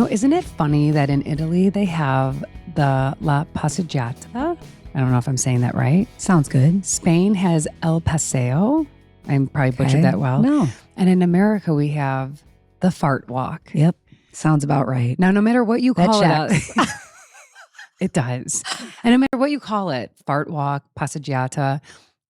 Isn't it funny that in Italy they have the La Passeggiata? I don't know if I'm saying that right. Sounds good. Spain has El Paseo. I probably butchered that well. No. And in America, we have the fart walk. Yep. Sounds about right. Now, no matter what you call it, checks. it does. And no matter what you call it, fart walk, passeggiata,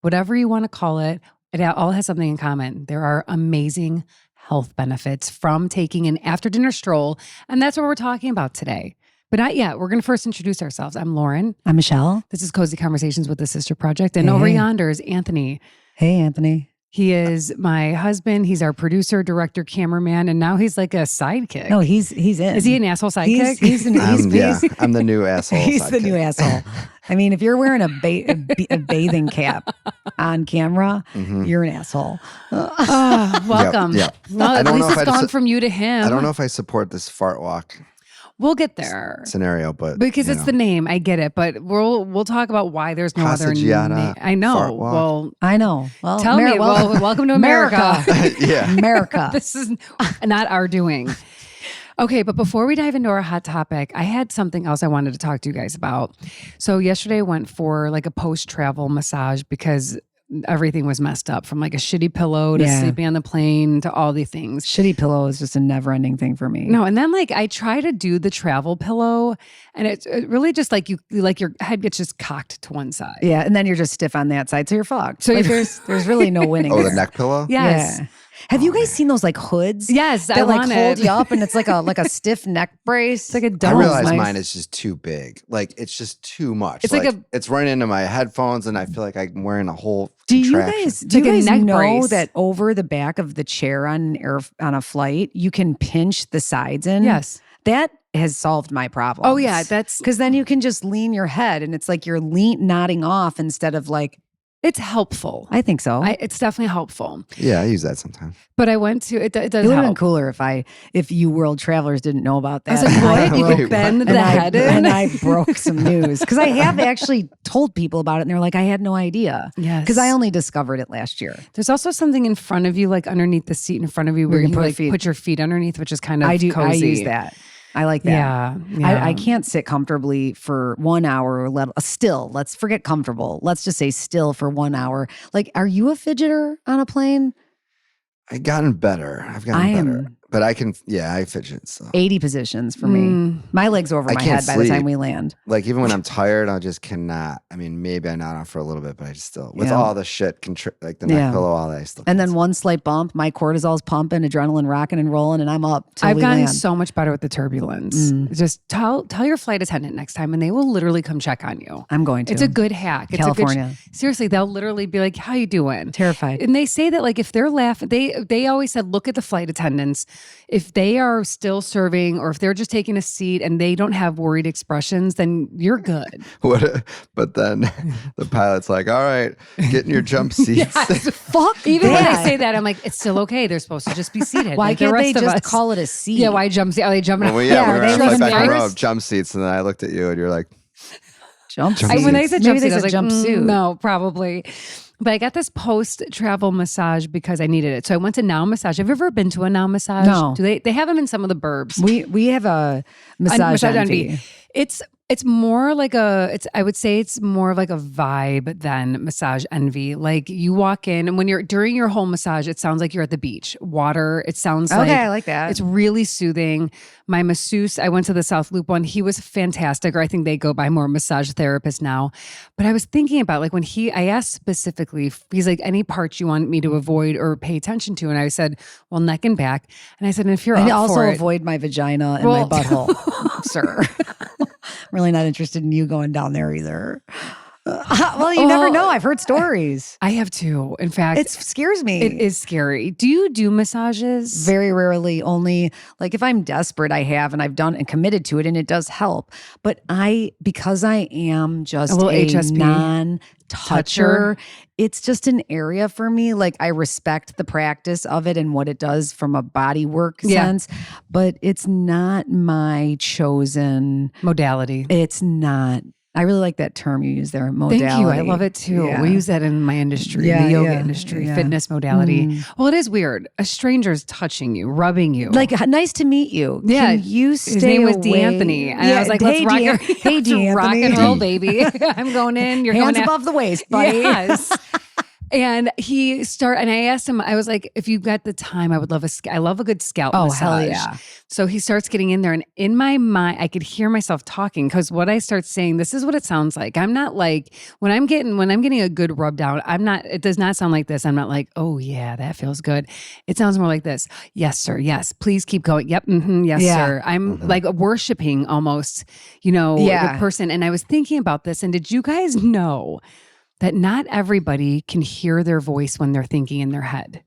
whatever you want to call it all has something in common. There are amazing health benefits from taking an after dinner stroll. And that's what we're talking about today. But not yet. We're going to first introduce ourselves. I'm Lauren. I'm Michelle. This is Cozy Conversations with the Sister Project. And over yonder is Anthony. Hey, Anthony. He is my husband. He's our producer, director, cameraman, and now he's like a sidekick. No, he's in. Is he an asshole sidekick? I'm the new asshole. He's sidekick. the new asshole. I mean, if you're wearing a bathing cap on camera, you're an asshole. Welcome. Yep. Well, at least it's gone from you to him. I don't know if I support this fart walk We'll get there. scenario, but Because it's the name, I get it. But we'll talk about why there's no other name. I know. Fart walk. Well, I know. Well, tell me. Well, welcome to America. yeah. America. This is not our doing. Okay, but before we dive into our hot topic, I had something else I wanted to talk to you guys about. So yesterday I went for like a post-travel massage because everything was messed up, from like a shitty pillow to sleeping on the plane to all the things. Shitty pillow is just a never-ending thing for me. No, and then like I try to do the travel pillow, and it really just like your head gets just cocked to one side. Yeah, and then you're just stiff on that side, so you're fucked. So Like, there's really no winning. Oh, there. the neck pillow? Yes. Yeah. Have you guys seen those like hoods? Yes, that I like want hold it. you up, and it's like a stiff neck brace. It's like a I dome. realize nice. mine is just too big. Like, it's just too much. It's like it's running into my headphones, and I feel like I'm wearing a whole Do you contraption. guys like a neck know brace. that over the back of the chair on a flight, you can pinch the sides in? Yes. That has solved my problem. Oh yeah, that's because then you can just lean your head, and it's like you're nodding off instead of like. it's helpful. I think so. It's definitely helpful. Yeah, I use that sometimes. But I went to it does It would have been help. cooler if you world travelers didn't know about I that. was like, what? And You I could bend the and I- head in? and I broke some news because I have actually told people about it, and they're like, I had no idea. Yes. Because I only discovered it last year. There's also something in front of you, like underneath the seat in front of you, where you you can put like feet. put your feet underneath, which is kind of I cozy. use that. I like that. Yeah. I can't sit comfortably for 1 hour or still. Let's forget comfortable. Let's just say still for 1 hour. Like, are you a fidgeter on a plane? I've gotten better. I've gotten better. But I fidget. So. 80 positions for me. My legs are over I my can't head by the time sleep. we land. Like, even when I'm tired, I just cannot. I mean, maybe I nod off for a little bit, but I just still, with Yeah. all the shit, like the neck pillow, all that, I still And can't then one slight bump, my cortisol's pumping, adrenaline rocking and rolling, and I'm up till I've we gotten land. so much better with the turbulence. Just tell your flight attendant next time, and they will literally come check on you. I'm going to. It's a good hack. It's California. Seriously, they'll literally be like, "How you doing?" Terrified. And they say that like if they're laughing, they always said, look at the flight attendants. If they are still serving, or if they're just taking a seat and they don't have worried expressions, then you're good. But then the pilot's like, all right, get in your jump seats. Fuck Even when that. I say that, I'm like, it's still okay. They're supposed to just be seated. Why like the can't they rest of just us. call it a seat? Yeah, why jump seat? Are they jumping? Well, Yeah, we were they on don't flight back even in know. row, jump seats, and then I looked at you, and you're like, Jump Jump seat. seat. When they said Maybe jump they seat, I was said like, jumpsuit. no, probably. But I got this post-travel massage because I needed it. So I went to Now Massage. Have you ever been to a Now Massage? No. Do they have them in some of the burbs? We have a massage envy. It's more like I would say it's more of like a vibe than massage envy. Like you walk in, and when you're during your whole massage, it sounds like you're at the beach. Water, it sounds like Okay, I like that. It's really soothing. My masseuse, I went to the South Loop one. He was fantastic, or I think they go by more massage therapist now. But I was thinking about like when I asked specifically, he's like, any parts you want me to avoid or pay attention to? And I said, well, neck and back. And I said, and if you're And up also for it, avoid my vagina and Well- my butthole, sir. I'm really not interested in you going down there either. Well, you never know. I've heard stories. I have too. In fact, It scares me. it is scary. Do you do massages? Very rarely, only like if I'm desperate, I have, and I've done and committed to it, and it does help. But because I am just A little a HSP. non-toucher, it's just an area for me. Like I respect the practice of it and what it does from a body work sense, but it's not my chosen. Modality. It's not. I really like that term you use there, modality. Thank you. I love it too. Yeah. We use that in my industry, the yoga industry, fitness modality. Well, it is weird. A stranger's touching you, rubbing you. Like, nice to meet you. Yeah. Can you stay His name was away? D'Anthony. And I was like, let's rock and roll, baby. I'm going in. You're Hands going above the waist, buddy. Yes. And and I asked him, I was like, if you've got the time, I would love I love a good scalp massage. Hell yeah. So he starts getting in there, and in my mind, I could hear myself talking, because what I start saying, this is what it sounds like. I'm not like, when I'm getting a good rub down, it does not sound like this. I'm not like, oh yeah, that feels good. It sounds more like this. Yes, sir. Yes. Please keep going. Yep. Yes, sir. I'm like worshiping almost, the person. And I was thinking about this, and did you guys know that not everybody can hear their voice when they're thinking in their head?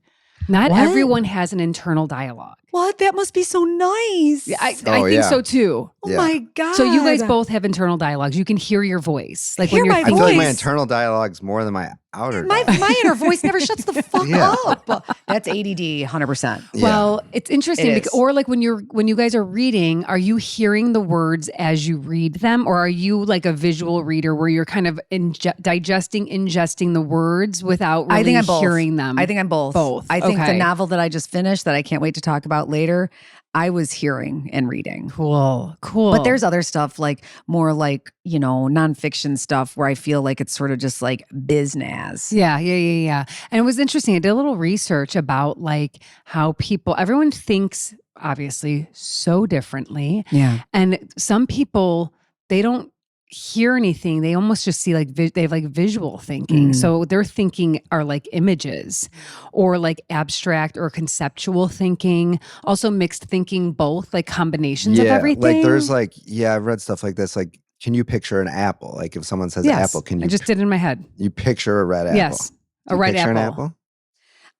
Not everyone has an internal dialogue. What? That must be so nice. I think so too. Oh my God. So you guys both have internal dialogues. You can hear your voice. Like Hear when you're my I feel like my voice. internal dialogu's more than my outer My inner voice never shuts the fuck Yeah. up. That's ADD, 100%. Yeah. Well, it's interesting. It is. Or like when you guys are reading, are you hearing the words as you read them? Or are you like a visual reader where you're kind of ingesting the words without really I think I'm both. hearing them? I think I'm both. Both. I think the Okay. novel that I just finished that I can't wait to talk about later, I was hearing and reading. Cool. But there's other stuff like more like, nonfiction stuff where I feel like it's sort of just like business. Yeah. And it was interesting. I did a little research about like how everyone thinks obviously so differently. Yeah. And some people, they don't hear anything. They almost just see like, they have like visual thinking. So their thinking are like images or like abstract or conceptual thinking, also mixed thinking, both like combinations of everything. Like there's like, I've read stuff like this. Like, can you picture an apple? Like if someone says apple, can you? I just did it in my head. You picture a red apple? Yes. Do you picture an apple?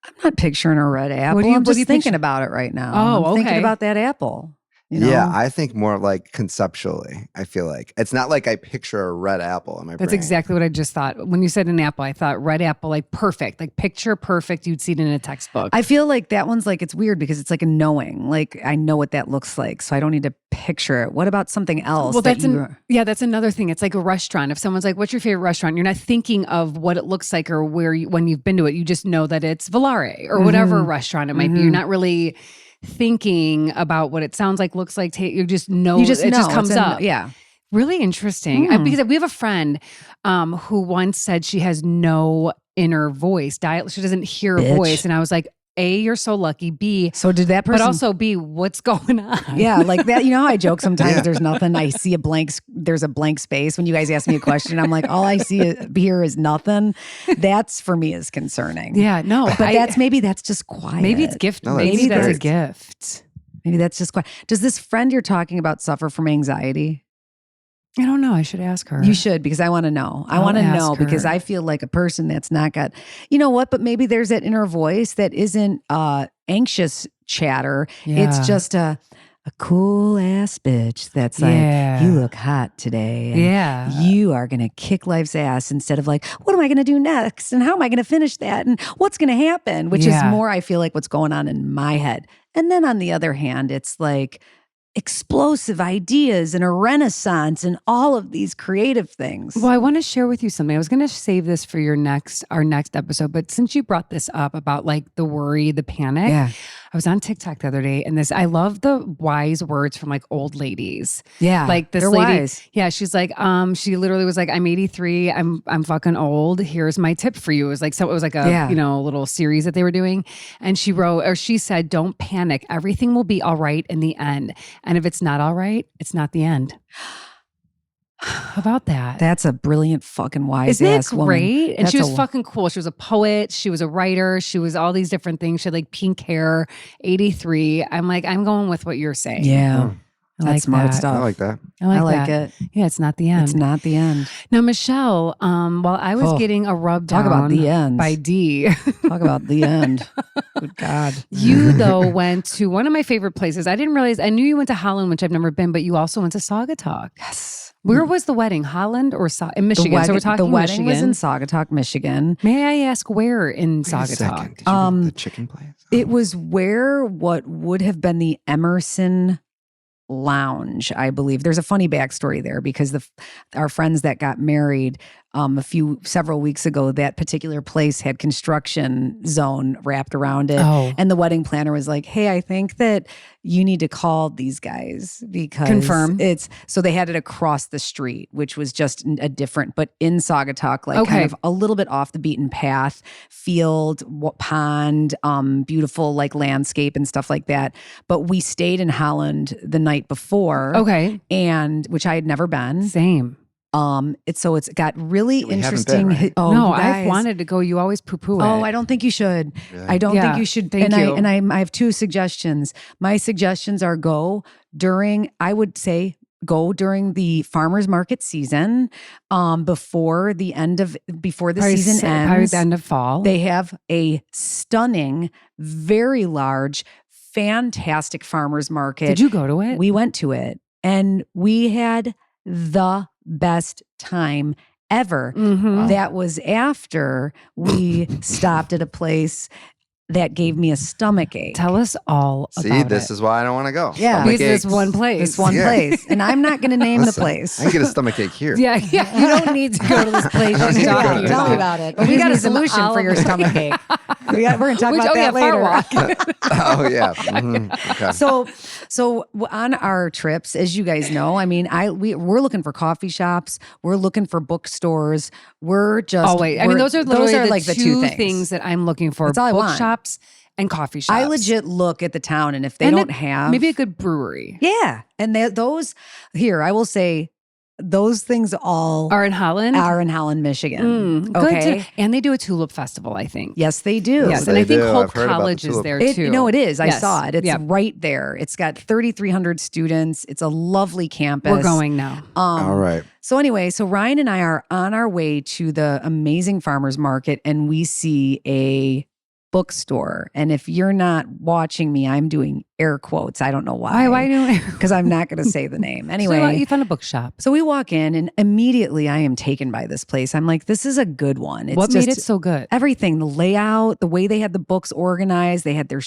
I'm not picturing a red apple. I'm just thinking about it right now. Oh, I'm thinking okay. about that apple. Yeah, I think more like conceptually. I feel like it's not like I picture a red apple in my brain. That's exactly what I just thought. When you said an apple, I thought red apple, like perfect, like picture perfect. You'd see it in a textbook. I feel like that one's like, it's weird because it's like a knowing. Like I know what that looks like, so I don't need to picture it. What about something else? Well, that's another thing. It's like a restaurant. If someone's like, "What's your favorite restaurant?" You're not thinking of what it looks like or when you've been to it. You just know that it's Volare or whatever restaurant it might be. You're not really thinking about what it sounds like, looks like. You just know. It just comes up. Yeah. Really interesting. Because we have a friend who once said she has no inner voice. She doesn't hear a voice. And I was like, A, you're so lucky. B, so did that person? But also B, what's going on? Yeah, like that. You know how I joke sometimes there's nothing. I see there's a blank space. When you guys ask me a question, I'm like, all I see here is nothing. That's for me is concerning. Yeah, no. But maybe that's just quiet. Maybe it's gift. No, maybe that's a great. gift. Maybe that's just quiet. Does this friend you're talking about suffer from anxiety? I don't know. I should ask her. You should, because I want to know. I I'll want to ask know because her. I feel like a person that's not got, you know what, but maybe there's that inner voice that isn't anxious chatter. Yeah. It's just a cool ass bitch that's like, you look hot today. And you are going to kick life's ass instead of like, what am I going to do next? And how am I going to finish that? And what's going to happen? Which is more, I feel like, what's going on in my head. And then on the other hand, it's like, explosive ideas and a renaissance and all of these creative things. Well, I want to share with you something. I was going to save this for our next episode, but since you brought this up about like the worry, the panic, I was on TikTok the other day and I love the wise words from like old ladies. Yeah. Like this they're lady. Wise. Yeah. She's like, she literally was like, I'm 83. I'm fucking old. Here's my tip for you. It was like, so it was like a, little series that they were doing. And she said, don't panic. Everything will be all right in the end. And if it's not all right, it's not the end. How about that? That's a brilliant fucking wise ass woman. Isn't it great? And That's she was fucking cool. She was a poet. She was a writer. She was all these different things. She had like pink hair, 83. I'm like, I'm going with what you're saying. Yeah. I That's like smart that. stuff. I like that. I like that. it. Yeah, it's not the end. It's not the end. Now, Michelle, while I was getting a rub down Talk about the end. by D. Talk about the end. Good God. You, though, went to one of my favorite places. I didn't realize, I knew you went to Holland, which I've never been, but you also went to Saugatuck. Yes. Where was the wedding? Holland or in Michigan? So we're talking the wedding Michigan. was in Saugatuck, Michigan. May I ask where in Wait a second. Saugatuck? Did you go to the chicken place? It was where what would have been the Emerson Lounge, I believe. There's a funny backstory there because our friends that got married several weeks ago, that particular place had construction zone wrapped around it. Oh. And the wedding planner was like, hey, I think that you need to call these guys because Confirm. so they had it across the street, which was just a different, but in Saugatuck, like kind of a little bit off the beaten path, field, pond, beautiful like landscape and stuff like that. But we stayed in Holland the night before. Okay. And which I had never been. Same. It's got really We haven't interesting. been, right? Oh, no, you guys. I've wanted to go. You always poo-poo it. Oh, I don't think you should. Really? I don't think you should. Thank you. I have two suggestions. My suggestions are go during the farmers market season, before the season ends. Probably the end of fall. They have a stunning, very large, fantastic farmers market. Did you go to it? We went to it and we had the best time ever. Mm-hmm. That was after we stopped at a place that gave me a stomach ache. Tell us all about See, this it. is why I don't want to go. Yeah. Stomach Because this aches. one place. This one place. And I'm not going to name Listen, the place. I can get a stomach ache here. Yeah. You don't need to go to this place. I don't She's need to go talking to Tell me about. about it. But we got a Need some solution for your olive- stomach ache. We're going to talk about that later. Oh yeah. Mhm. Okay. So on our trips, as you guys know, I mean, we're looking for coffee shops. We're looking for bookstores. We're just. Oh, wait. I mean, those are literally like the two two things that I'm looking for. That's all I want. Bookshops and coffee shops. I legit look at the town, and if they don't have maybe a good brewery. yeah, and those here, I will say, those things all Are in Holland? are in Holland, Michigan. Good Okay. too. And they do a tulip festival, I think. Yes, they do. Yes, They and I think do. Hope I've heard about the College is tulip. there It, too. no, it is. I Yes. saw it. It's Yep. right there. It's got 3,300 students. It's a lovely campus. We're going now. All right. So anyway, so Ryan and I are on our way to the amazing farmers market, and we see a bookstore. And if you're not watching me, I'm doing air quotes. I don't know why. Why do Because I'm not going to say the name. So Anyway, you found a bookshop. so we walk in, and immediately I am taken by this place. I'm like, this is a good one. It's What just made it so good? everything, the layout, the way they had the books organized, they had their,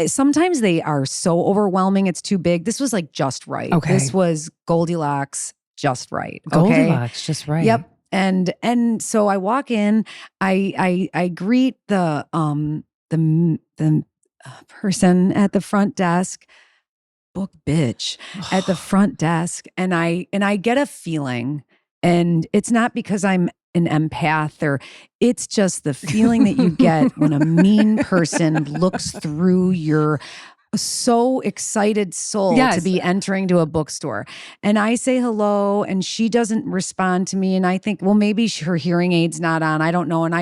sometimes they are so overwhelming. It's too big. This was like just right. Okay. This was Goldilocks just right. Okay. Goldilocks, just right. Yep. And so I walk in, I greet the person at the front desk, book bitch at the front desk, and I get a feeling, and it's not because I'm an empath, or it's just the feeling that you get when a mean person looks through your so excited soul Yes. to be entering to a bookstore. And I say hello, and she doesn't respond to me. And I think, well, maybe her hearing aid's not on. I don't know. And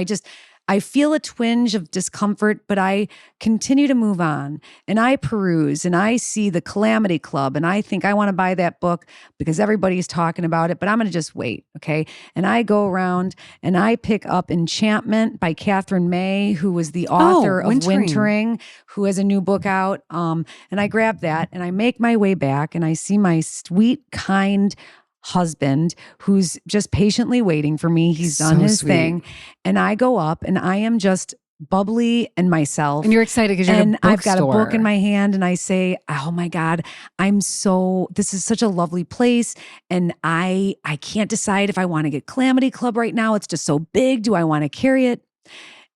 I feel a twinge of discomfort, but I continue to move on, and I peruse, and I see the Calamity Club, and I think I want to buy that book because everybody's talking about it, but I'm going to just wait. Okay. And I go around and I pick up Enchantment by Catherine May, who was the author of Wintering, who has a new book out. And I grab that, and I make my way back, and I see my sweet, kind husband who's just patiently waiting for me. He's done his thing. And I go up, and I am just bubbly and myself. And you're excited because you're in a I've got a bookstore. book in my hand, and I say, oh my God, this is such a lovely place. And I can't decide if I want to get Calamity Club right now. It's just so big. Do I want to carry it?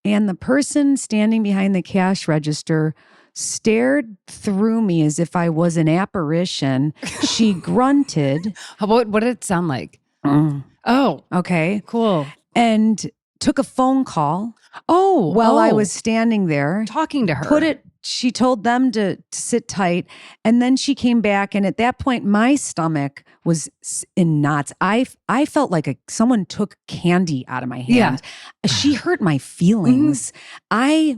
And the person standing behind the cash register stared through me as if I was an apparition. She grunted. What did it sound like? Oh, Okay. cool. And took a phone call while I was standing there. talking to her. She told them to sit tight. And then she came back. And at that point, my stomach was in knots. I felt like someone took candy out of my hand. Yeah. She hurt my feelings. There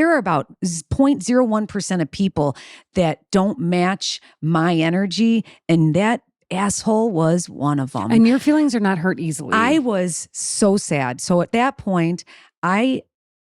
are about 0.01% of people that don't match my energy. And that asshole was one of them. And your feelings are not hurt easily. I was so sad. So at that point,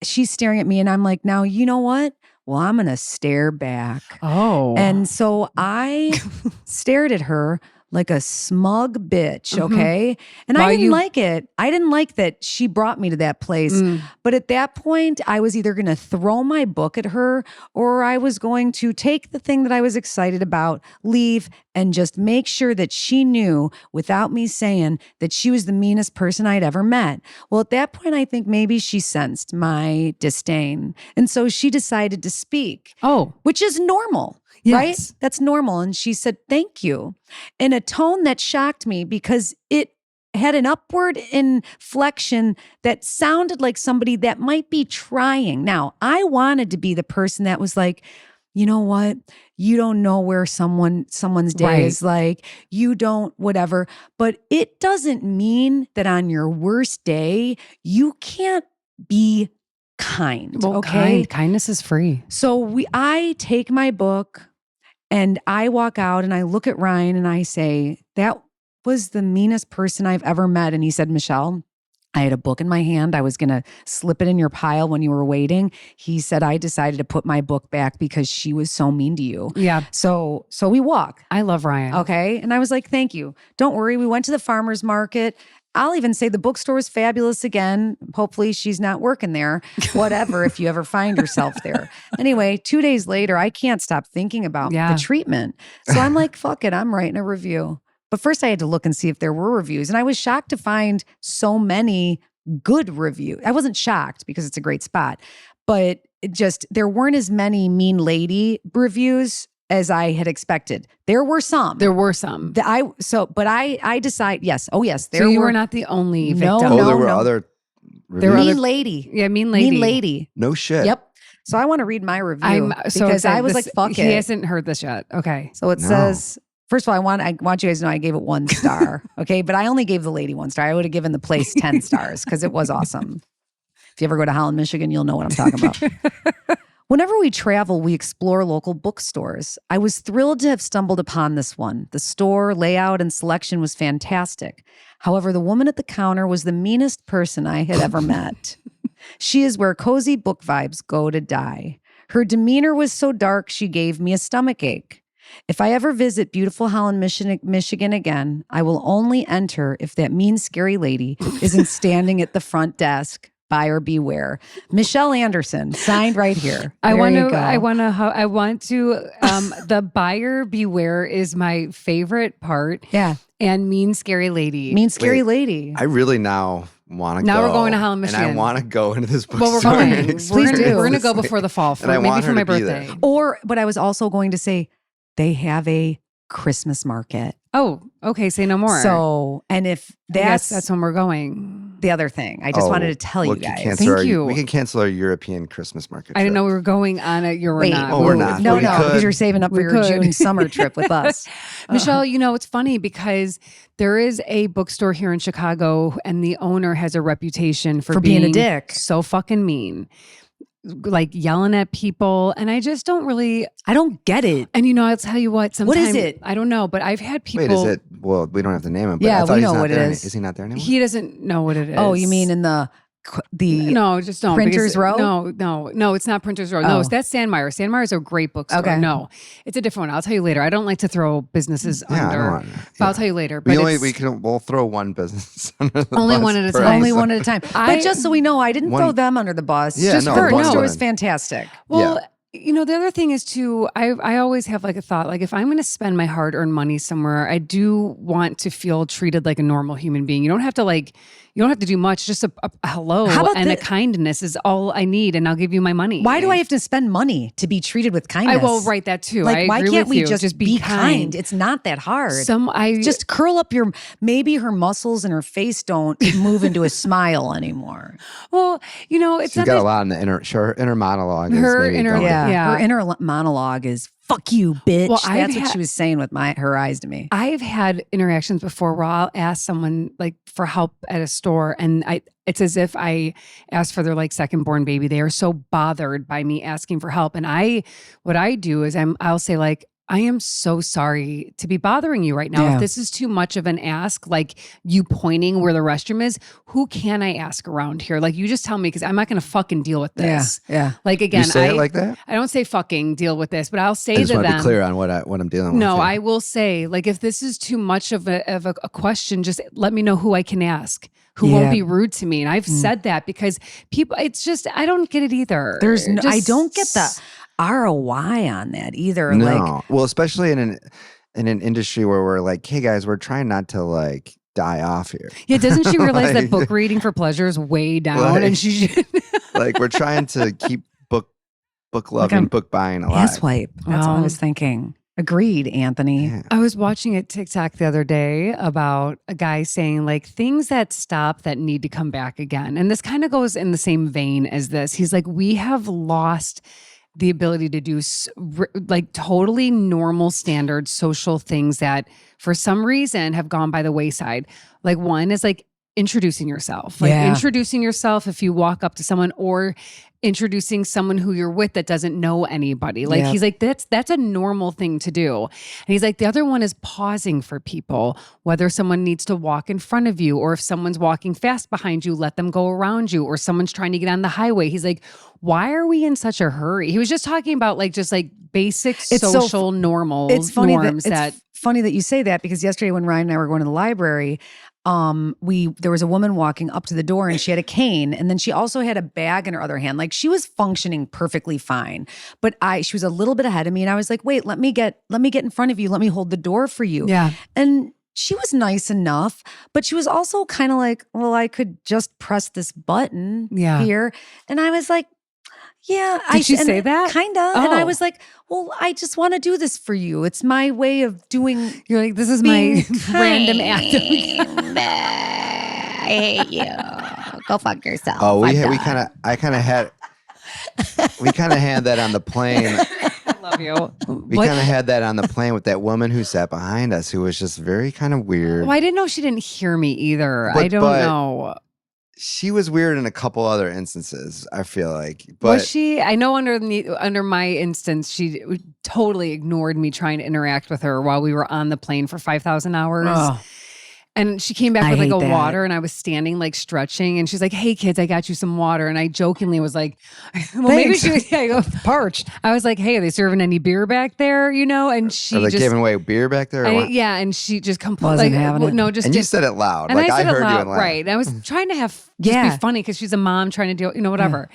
she's staring at me, and I'm like, now, you know what? Well, I'm going to stare back. Oh. And so I stared at her like a smug bitch, okay? And I didn't like it. I didn't like that she brought me to that place. But at that point, I was either going to throw my book at her or I was going to take the thing that I was excited about, leave, and just make sure that she knew without me saying that she was the meanest person I'd ever met. Well, at that point, I think maybe she sensed my disdain. And so she decided to speak. Oh. Which is normal. Yes. Right? That's normal. And she said, thank you. In a tone that shocked me because it had an upward inflection that sounded like somebody that might be trying. Now, I wanted to be the person that was like, you know what? You don't know where someone's day is like. You don't, whatever. But it doesn't mean that on your worst day, you can't be kind. Well, okay. Kindness is free. So I take my book and I walk out and I look at Ryan and I say, that was the meanest person I've ever met. And he said, Michelle, I had a book in my hand. I was going to slip it in your pile when you were waiting. He said, I decided to put my book back because she was so mean to you. Yeah. So we walk. I love Ryan. Okay. And I was like, thank you. Don't worry. We went to the farmer's market. I'll even say the bookstore is fabulous again. Hopefully she's not working there. Whatever, if you ever find yourself there. Anyway, 2 days later, I can't stop thinking about the treatment. So I'm like, fuck it, I'm writing a review. But first I had to look and see if there were reviews. And I was shocked to find so many good reviews. I wasn't shocked because it's a great spot. But there weren't as many mean lady reviews as I had expected. There were some. But I decide, yes. Oh, yes. So you were not the only victim. There were other reviews? There were mean lady. Yeah, mean lady. Mean lady. No shit. Yep. So I want to read my review because I was like, fuck it. He hasn't heard this yet. Okay. So it says, first of all, I want you guys to know I gave it 1 star. Okay. But I only gave the lady 1 star. I would have given the place 10 stars because it was awesome. If you ever go to Holland, Michigan, you'll know what I'm talking about. Whenever we travel, we explore local bookstores. I was thrilled to have stumbled upon this one. The store, layout, and selection was fantastic. However, the woman at the counter was the meanest person I had ever met. She is where cozy book vibes go to die. Her demeanor was so dark, she gave me a stomachache. If I ever visit beautiful Holland, Michigan again, I will only enter if that mean, scary lady isn't standing at the front desk. Buyer beware. Michelle Anderson, signed right here. I want to, the buyer beware is my favorite part. Yeah. And mean, scary lady. Mean, scary lady. I really now want to go. Now we're going to Holland, Michigan. And I want to go into this bookstore. Well, we're going. Please do. We're going to go before the fall, maybe for my birthday. But I was also going to say, they have a Christmas market. Oh, okay. Say no more. So, and if that's when we're going. The other thing, I just wanted to tell you guys. Thank you. We can cancel our European Christmas market trip. I didn't know we were going on it. We're not. No, because you're saving up for your June summer trip with us. Michelle, it's funny because there is a bookstore here in Chicago and the owner has a reputation for being a dick. So fucking mean. Like yelling at people, and I just don't get it. And I'll tell you what, sometimes, what is it? I don't know, but I've had people. Wait, is it? Well, we don't have to name him. But yeah, I thought we know what it is. Is he not there anymore? He doesn't know what it is. Oh, you mean in the no, just don't. Printers Row? No, it's not Printers Row. No, that's Sandmeyer. Sandmeyer is a great bookstore. Okay. No, it's a different one. I'll tell you later. I don't like to throw businesses under. But I'll tell you later. But we'll throw one business under the only bus one at a per time. Only episode. one at a time. But just so we know, I didn't throw them under the bus. Yeah, just no, the bookstore no. is fantastic. Well. The other thing is too, I always have like a thought, like if I'm going to spend my hard-earned money somewhere, I do want to feel treated like a normal human being. You don't have to do much. Just a hello and a kindness is all I need, and I'll give you my money. Why do I have to spend money to be treated with kindness? I will write that too. Like, why can't we just be kind? It's not that hard. Just curl up maybe her muscles and her face don't move into a smile anymore. Well, it's She's got a lot in the inner monologue. Her inner monologue is fuck you, bitch. Well, that's what she was saying with her eyes to me. I've had interactions before where I'll ask someone like for help at a store, and it's as if I asked for their like second born baby. They are so bothered by me asking for help, and what I do is I'll say like, I am so sorry to be bothering you right now. Yeah. If this is too much of an ask, like you pointing where the restroom is, who can I ask around here? Like you just tell me because I'm not going to fucking deal with this. Yeah. Like again, You say it like that? I don't say fucking deal with this, but I'll say I just to want to them. be clear on what I'm dealing with. No, here. I will say like if this is too much of a question, just let me know who I can ask. Who won't be rude to me. And I've said that because people, it's just, I don't get it either. I don't get the ROI on that either. No. Like, well, especially in an industry where we're like, hey guys, we're trying not to like die off here. Yeah, doesn't she realize Like- that book reading for pleasure is way down Like- and she should Like we're trying to keep book loving, book buying alive. asswipe. That's what I was thinking. Agreed, Anthony. Yeah. I was watching a TikTok the other day about a guy saying like things that stop that need to come back again. And this kind of goes in the same vein as this. He's like, we have lost the ability to do like totally normal standard social things that for some reason have gone by the wayside. Like one is like introducing yourself, like introducing yourself if you walk up to someone or introducing someone who you're with that doesn't know anybody. Like he's like, that's a normal thing to do. And he's like, the other one is pausing for people, whether someone needs to walk in front of you or if someone's walking fast behind you, let them go around you or someone's trying to get on the highway. He's like, why are we in such a hurry? He was just talking about like, just like basic social norms. It's funny that you say that because yesterday when Ryan and I were going to the library, there was a woman walking up to the door and she had a cane and then she also had a bag in her other hand. Like she was functioning perfectly fine, but she was a little bit ahead of me and I was like, wait, let me get in front of you. Let me hold the door for you. Yeah. And she was nice enough, but she was also kind of like, well, I could just press this button here. And I was like, yeah. Did she say that? Kind of. And I was like, well, I just want to do this for you. It's my way of doing. You're like, this is my random act. I hate you. Go fuck yourself. Oh, we kind of had that on the plane. I love you. We kind of had that on the plane with that woman who sat behind us who was just very kind of weird. Well, I didn't know she didn't hear me either. I don't know. She was weird in a couple other instances, I feel like. But was she? I know under my instance, she totally ignored me trying to interact with her while we were on the plane for 5,000 hours. Oh. And she came back with like a water and I was standing like stretching and she's like, hey kids, I got you some water. And I jokingly was like, well, maybe she was parched. I was like, hey, are they serving any beer back there? You know? And she are they giving away beer back there? Yeah. And she just completely wasn't having it. No, just and you said it loud. And like I said I heard it loud, you and laugh. right. And I was trying to be funny because she's a mom trying to do, whatever.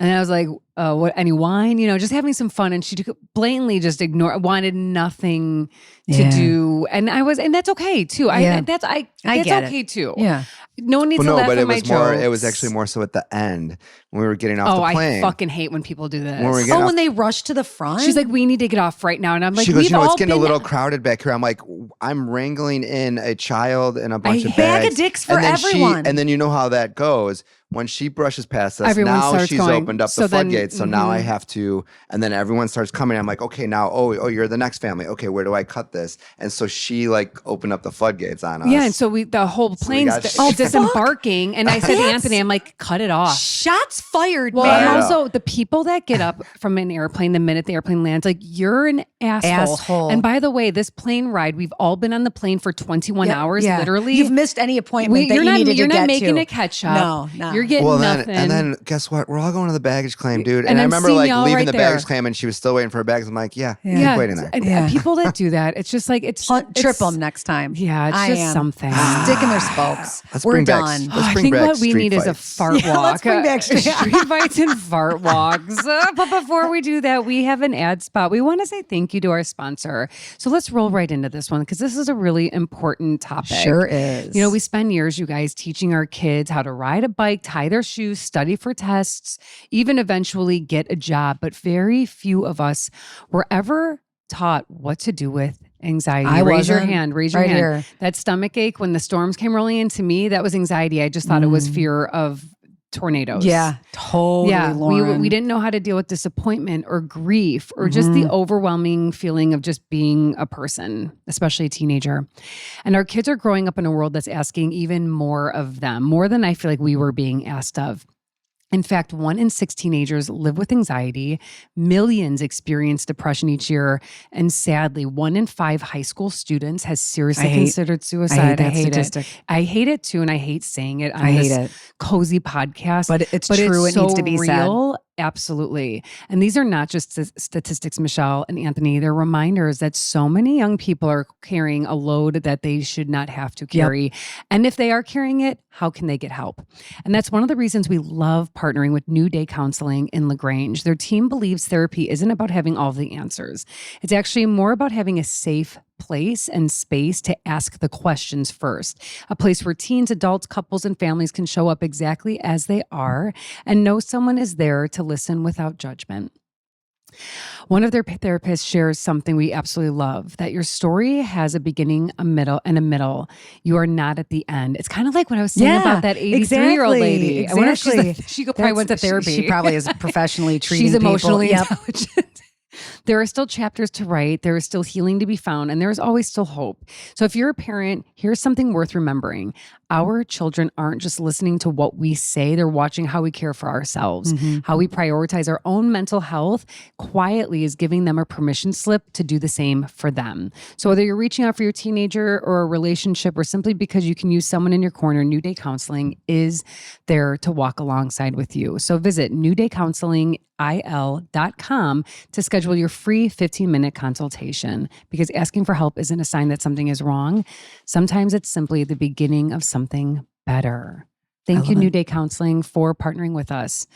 And I was like, what, any wine? Just having some fun. And she blatantly just wanted nothing to do. And that's okay too. That's okay too. Yeah. No one needs to laugh but at my jokes. It was actually more so at the end when we were getting off the plane. I fucking hate when people do this. When they rush to the front? She's like, we need to get off right now. And I'm like, she goes, it's getting a little crowded back here. I'm like, I'm wrangling in a child and a bunch of bags. Bag of dicks for everyone. And then you know how that goes. When she brushes past us, everyone now starts she's going. opened up the floodgates. So now I have to, and then everyone starts coming. I'm like, okay, now, oh, you're the next family. Okay, where do I cut this? And so she like opened up the floodgates on us. Yeah, and so the whole plane's disembarking. And I said to Anthony, I'm like, cut it off. Shots fired, well, man. and also the people that get up from an airplane the minute the airplane lands, like you're an asshole. And by the way, this plane ride, we've all been on the plane for 21 hours, literally. You've missed any appointment that you needed to get to. You're not making a catch up. No. You're getting nothing. And then guess what? We're all going to the baggage claim, dude. And I I'm remember seeing like y'all leaving right the there. baggage claim and she was still waiting for her bags. I'm like, keep waiting there. And people that do that, it's just like, trip them next time. Yeah, it's just something. Stick in their spokes. We're done. I think what we need is a fart walk. Let's bring back street fights and fart walks. But before we do that, we have an ad spot. We want to say thank you to our sponsor. So let's roll right into this one because this is a really important topic. Sure is. We spend years, you guys, teaching our kids how to ride a bike, tie their shoes, study for tests, even eventually get a job. But very few of us were ever taught what to do with anxiety. Raise your hand. Here. That stomach ache when the storms came rolling into me, that was anxiety. I just thought it was fear of tornadoes. Yeah, totally. Yeah, Lauren. we didn't know how to deal with disappointment or grief or just the overwhelming feeling of just being a person, especially a teenager. And our kids are growing up in a world that's asking even more of them, more than I feel like we were being asked of. In fact, 1 in 6 teenagers live with anxiety. Millions experience depression each year. And sadly, 1 in 5 high school students has seriously considered suicide. I hate that statistic. I hate it too. And I hate saying it on this cozy podcast. But it's true. It needs to be real. said. Absolutely. And these are not just statistics, Michelle and Anthony. They're reminders that so many young people are carrying a load that they should not have to carry. Yep. And if they are carrying it, how can they get help? And that's one of the reasons we love partnering with New Day Counseling in LaGrange. Their team believes therapy isn't about having all the answers. It's actually more about having a safe place and space to ask the questions first. A place where teens, adults, couples, and families can show up exactly as they are and know someone is there to listen without judgment. One of their therapists shares something we absolutely love, that your story has a beginning, a middle, and a middle. You are not at the end. It's kind of like what I was saying about that 83-year-old lady. Exactly. I wonder if she probably went to therapy. She probably is professionally treating people. She's emotionally intelligent. There are still chapters to write. There is still healing to be found, and there is always still hope. So if you're a parent, here's something worth remembering. Our children aren't just listening to what we say. They're watching how we care for ourselves, how we prioritize our own mental health. Quietly is giving them a permission slip to do the same for them. So whether you're reaching out for your teenager or a relationship, or simply because you can use someone in your corner, New Day Counseling is there to walk alongside with you. So visit newdaycounselingil.com to schedule your free 15-minute consultation, because asking for help isn't a sign that something is wrong. Sometimes it's simply the beginning of something better. Thank you, New Day Counseling, for partnering with us.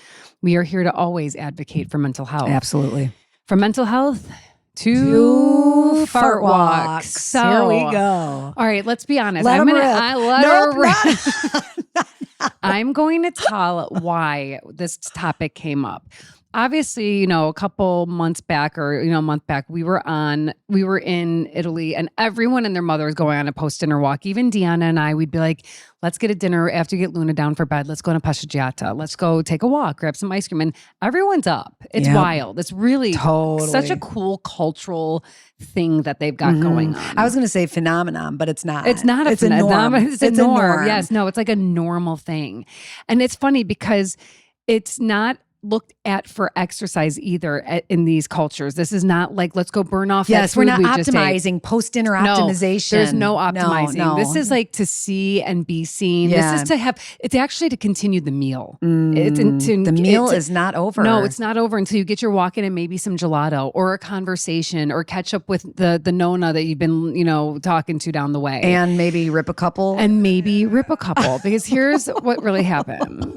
We are here to always advocate for mental health. Absolutely. From mental health to fart walks. So, here we go. All right, let's be honest. Let her rip. I'm going to tell why this topic came up. Obviously, a couple months back, or a month back, we were in Italy, and everyone and their mother was going on a post-dinner walk. Even Deanna and I, we'd be like, let's get a dinner after you get Luna down for bed. Let's go to passeggiata. Let's go take a walk, grab some ice cream. And everyone's up. It's wild. It's really such a cool cultural thing that they've got going on. I was going to say phenomenon, but it's not. It's not a phenomenon. It's a norm. Yes, no, it's like a normal thing. And it's funny because it's not looked at for exercise either in these cultures. This is not like, let's go burn off that food we're not we optimizing, post-dinner optimization. There's no optimizing. No. This is like to see and be seen. Yeah. This is it's actually to continue the meal. The meal is not over. No, it's not over until you get your walk in and maybe some gelato or a conversation or catch up with the nona that you've been, talking to down the way. And maybe rip a couple. Because here's what really happened.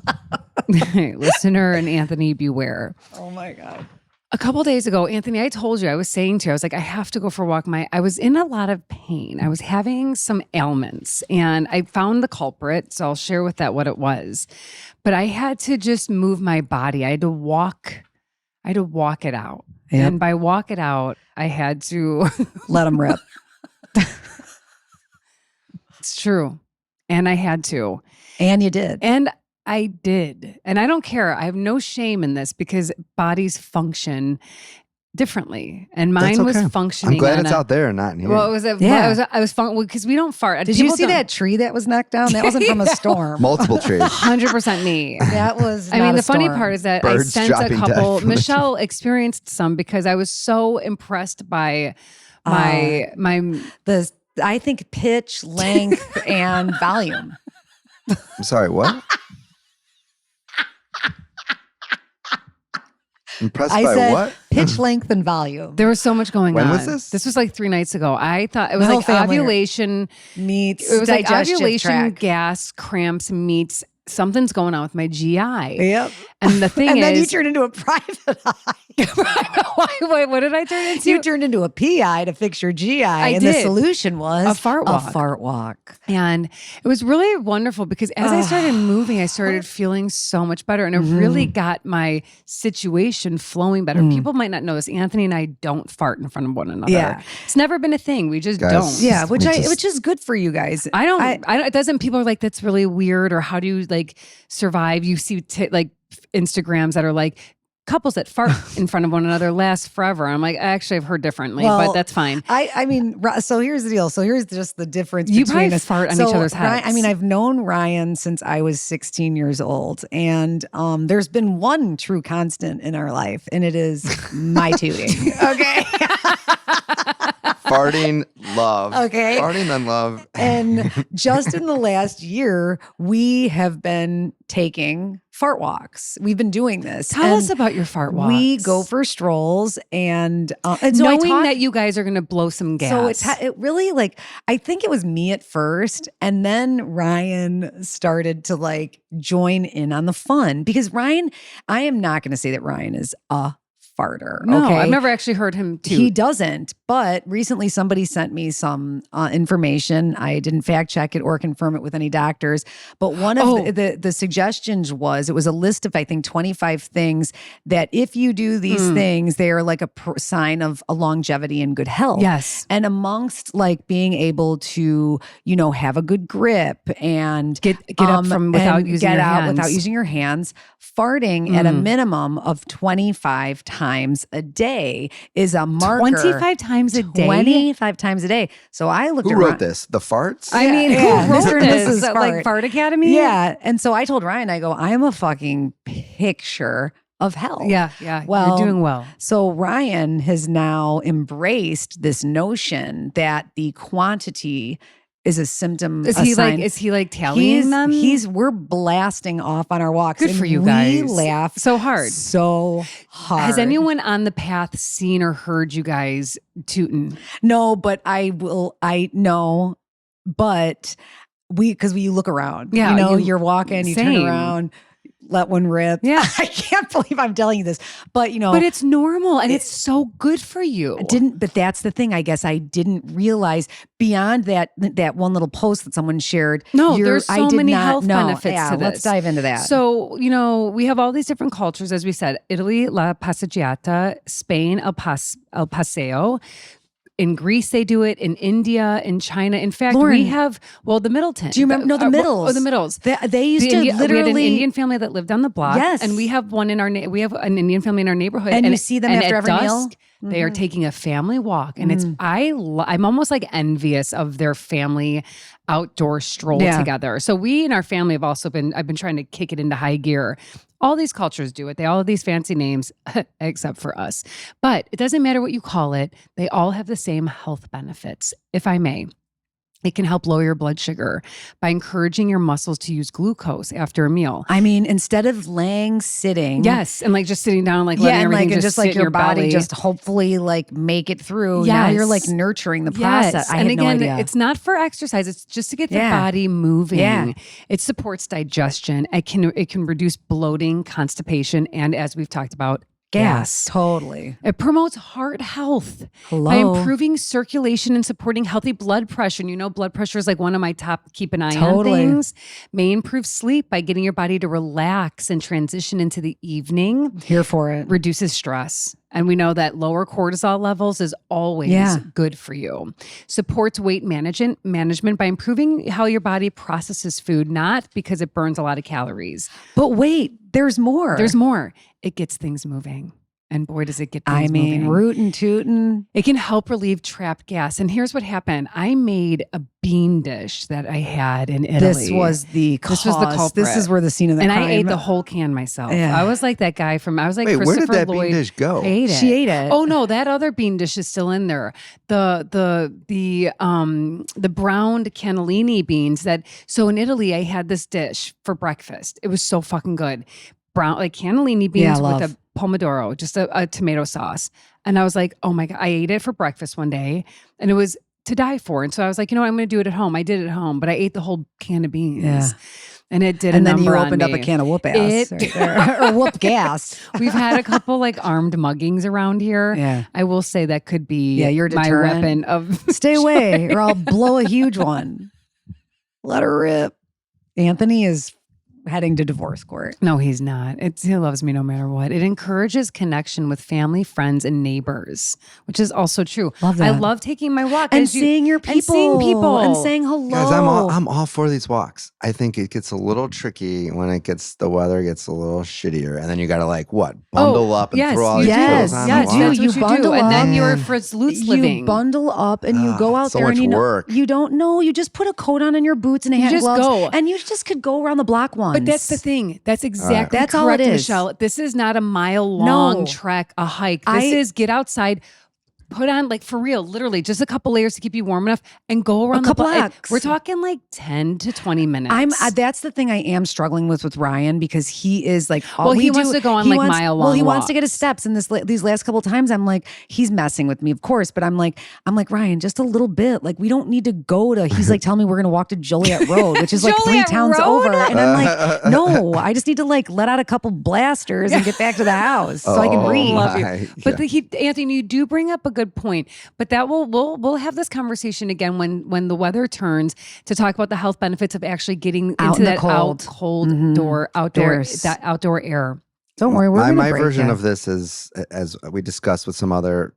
Listener and Anthony, beware. Oh my God. A couple days ago, Anthony, I told you, I was like, I have to go for a walk. I was in a lot of pain. I was having some ailments, and I found the culprit. So I'll share with that what it was. But I had to just move my body. I had to walk it out. Yep. And by walk it out, I had to let them rip. It's true. And I had to. And you did. And I did. And I don't care. I have no shame in this because bodies function differently. And mine was functioning. I'm glad it's out there and not in here. Well, because we don't fart. Did you see that tree that was knocked down? That wasn't from a storm. Multiple trees. 100% me. That was the funny part is that Birds I sent a couple. Michelle experienced some because I was so impressed by I think pitch, length, and volume. I'm sorry, what? Impressed by what? Pitch, length, and volume. There was so much going on. When was this? This was like 3 nights ago. I thought it was like ovulation meets. It was like digestive ovulation, tract. gas, cramps meets. Something's going on with my GI. Yep. And the thing and is, then you turned into a private eye. Wait, what did I turn into? You turned into a PI to fix your GI. I did. The solution was a fart walk. And it was really wonderful because as I started moving, I started feeling so much better. And it really got my situation flowing better. People might not know this. Anthony and I don't fart in front of one another. Yeah. It's never been a thing. We just don't. Yeah, which is good for you guys. I don't, it doesn't, people are like, that's really weird. Or how do you like survive? You see like Instagrams that are like, couples that fart in front of one another last forever. I'm like, actually, I've heard differently, but that's fine. I mean, so here's the deal. So here's just the difference. You between probably fart on each other's heads. I mean, I've known Ryan since I was 16 years old, and there's been one true constant in our life, and it is my tooting. Okay. Farting, love. Okay. Farting, then love. And just in the last year, we have been taking fart walks. We've been doing this. Tell us about your fart walks. We go for strolls, and so knowing that you guys are going to blow some gas. So it really, like, I think it was me at first, and then Ryan started to like join in on the fun, because Ryan, I am not going to say that Ryan is a farter. No, okay? I've never actually heard him toot. He doesn't. But recently somebody sent me some information. I didn't fact check it or confirm it with any doctors. But one of the suggestions was, it was a list of, I think, 25 things that if you do these things, they are like a sign of a longevity and good health. Yes. And amongst like being able to, you know, have a good grip and get up from without using your hands. Without using your hands, farting at a minimum of 25 times a day is a marker. 25 times a day? 25 times a day. So I looked Who around. wrote this? The farts? I mean, who wrote Mr. and this? Mrs. Like Fart Academy? Yeah. And so I told Ryan, I go, I am a fucking picture of health. Yeah. Well, you're doing well. So Ryan has now embraced this notion that the quantity is a symptom. Is he like tallying them? We're blasting off on our walks. Good for you guys. We laugh so hard. Has anyone on the path seen or heard you guys tooting? No, but because you look around. Yeah, you know, you're walking, you turn around, let one rip. Yeah. I can't believe I'm telling you this, but you know. But it's normal and it's so good for you. But that's the thing. I guess I didn't realize beyond that one little post that someone shared. No, there's so many health benefits to this. Let's dive into that. So, you know, we have all these different cultures, as we said. Italy, la passeggiata. Spain, el paseo. In Greece, they do it. In India, in China. In fact, Lauren, we have, the Middleton. Do you remember? No, the Middles. The Middles. They used to literally. We had an Indian family that lived on the block. Yes. And we have one we have an Indian family in our neighborhood. And you see them after every meal? They are taking a family walk. And I'm almost like envious of their family outdoor stroll together. So we in our family have also I've been trying to kick it into high gear. All these cultures do it. They all have these fancy names, except for us. But it doesn't matter what you call it. They all have the same health benefits, if I may. It can help lower your blood sugar by encouraging your muscles to use glucose after a meal. I mean, instead of sitting. Yes. And like just sitting down, like letting everything just sit like in your body belly. just hopefully like make it through. Yes. Now you're like nurturing the process. I had no idea. It's not for exercise. It's just to get the body moving. Yeah. It supports digestion. It can reduce bloating, constipation, and as we've talked about, gas. Totally. It promotes heart health by improving circulation and supporting healthy blood pressure. And you know, blood pressure is like one of my top keep an eye on things. May improve sleep by getting your body to relax and transition into the evening. Here for it. Reduces stress. And we know that lower cortisol levels is always good for you. Supports weight management by improving how your body processes food, not because it burns a lot of calories. But wait, there's more. There's more. It gets things moving. And boy, does it get things moving. Rootin' tootin'. It can help relieve trapped gas. And here's what happened. I made a bean dish that I had in Italy. This was the culprit. This is where the scene of the crime. And I ate the whole can myself. Yeah. I was like that guy I was like Wait, Christopher where did that Lloyd. bean dish go? I ate it. She ate it. Oh no, that other bean dish is still in there. The browned cannellini beans so in Italy I had this dish for breakfast. It was so fucking good. Brown like cannellini beans with a pomodoro, just a tomato sauce. And I was like, oh my God, I ate it for breakfast one day and it was to die for. And so I was like, you know what, I'm going to do it at home. I did it at home, but I ate the whole can of beans. Yeah. And it did and a then number you on opened me. up a can of whoop ass or whoop gas. We've had a couple like armed muggings around here. Yeah. I will say that could be your my deterrent. weapon of stay away or I'll blow a huge one. Let her rip. Anthony is heading to divorce court. No, he's not. He loves me no matter what. It encourages connection with family, friends, and neighbors, which is also true. Love that. I love taking my walk And seeing your people. and seeing people and saying hello. Guys, I'm all for these walks. I think it gets a little tricky when the weather gets a little shittier, and then you got to bundle up and throw all these clothes on. Yes, the you bundle up, and then you're for living. You bundle up and you go out so there, much and work. You don't know. You just put a coat on and your boots and a hat and gloves, and you just could go around the block once. But that's the thing. That's exactly That's correct, all it is. Michelle. This is not a mile-long trek, a hike. This is get outside, put on, for real, literally just a couple layers to keep you warm enough and go around the block. We're talking 10 to 20 minutes. That's the thing I am struggling with Ryan, because he is he wants to go on mile long. Well, he wants walks. to get his steps, and these last couple of times I'm like, he's messing with me, of course, but I'm like Ryan, just a little bit. We don't need to go to. He's telling me we're gonna walk to Joliet Road, which is 3 towns over, and I'm like, no, I just need to let out a couple blasters and get back to the house so I can breathe. Love you. But Anthony, you do bring up a good point, but that we'll have this conversation again when the weather turns to talk about the health benefits of actually getting out into in that the cold. outdoor air. Don't worry, my version of this is, as we discussed with some other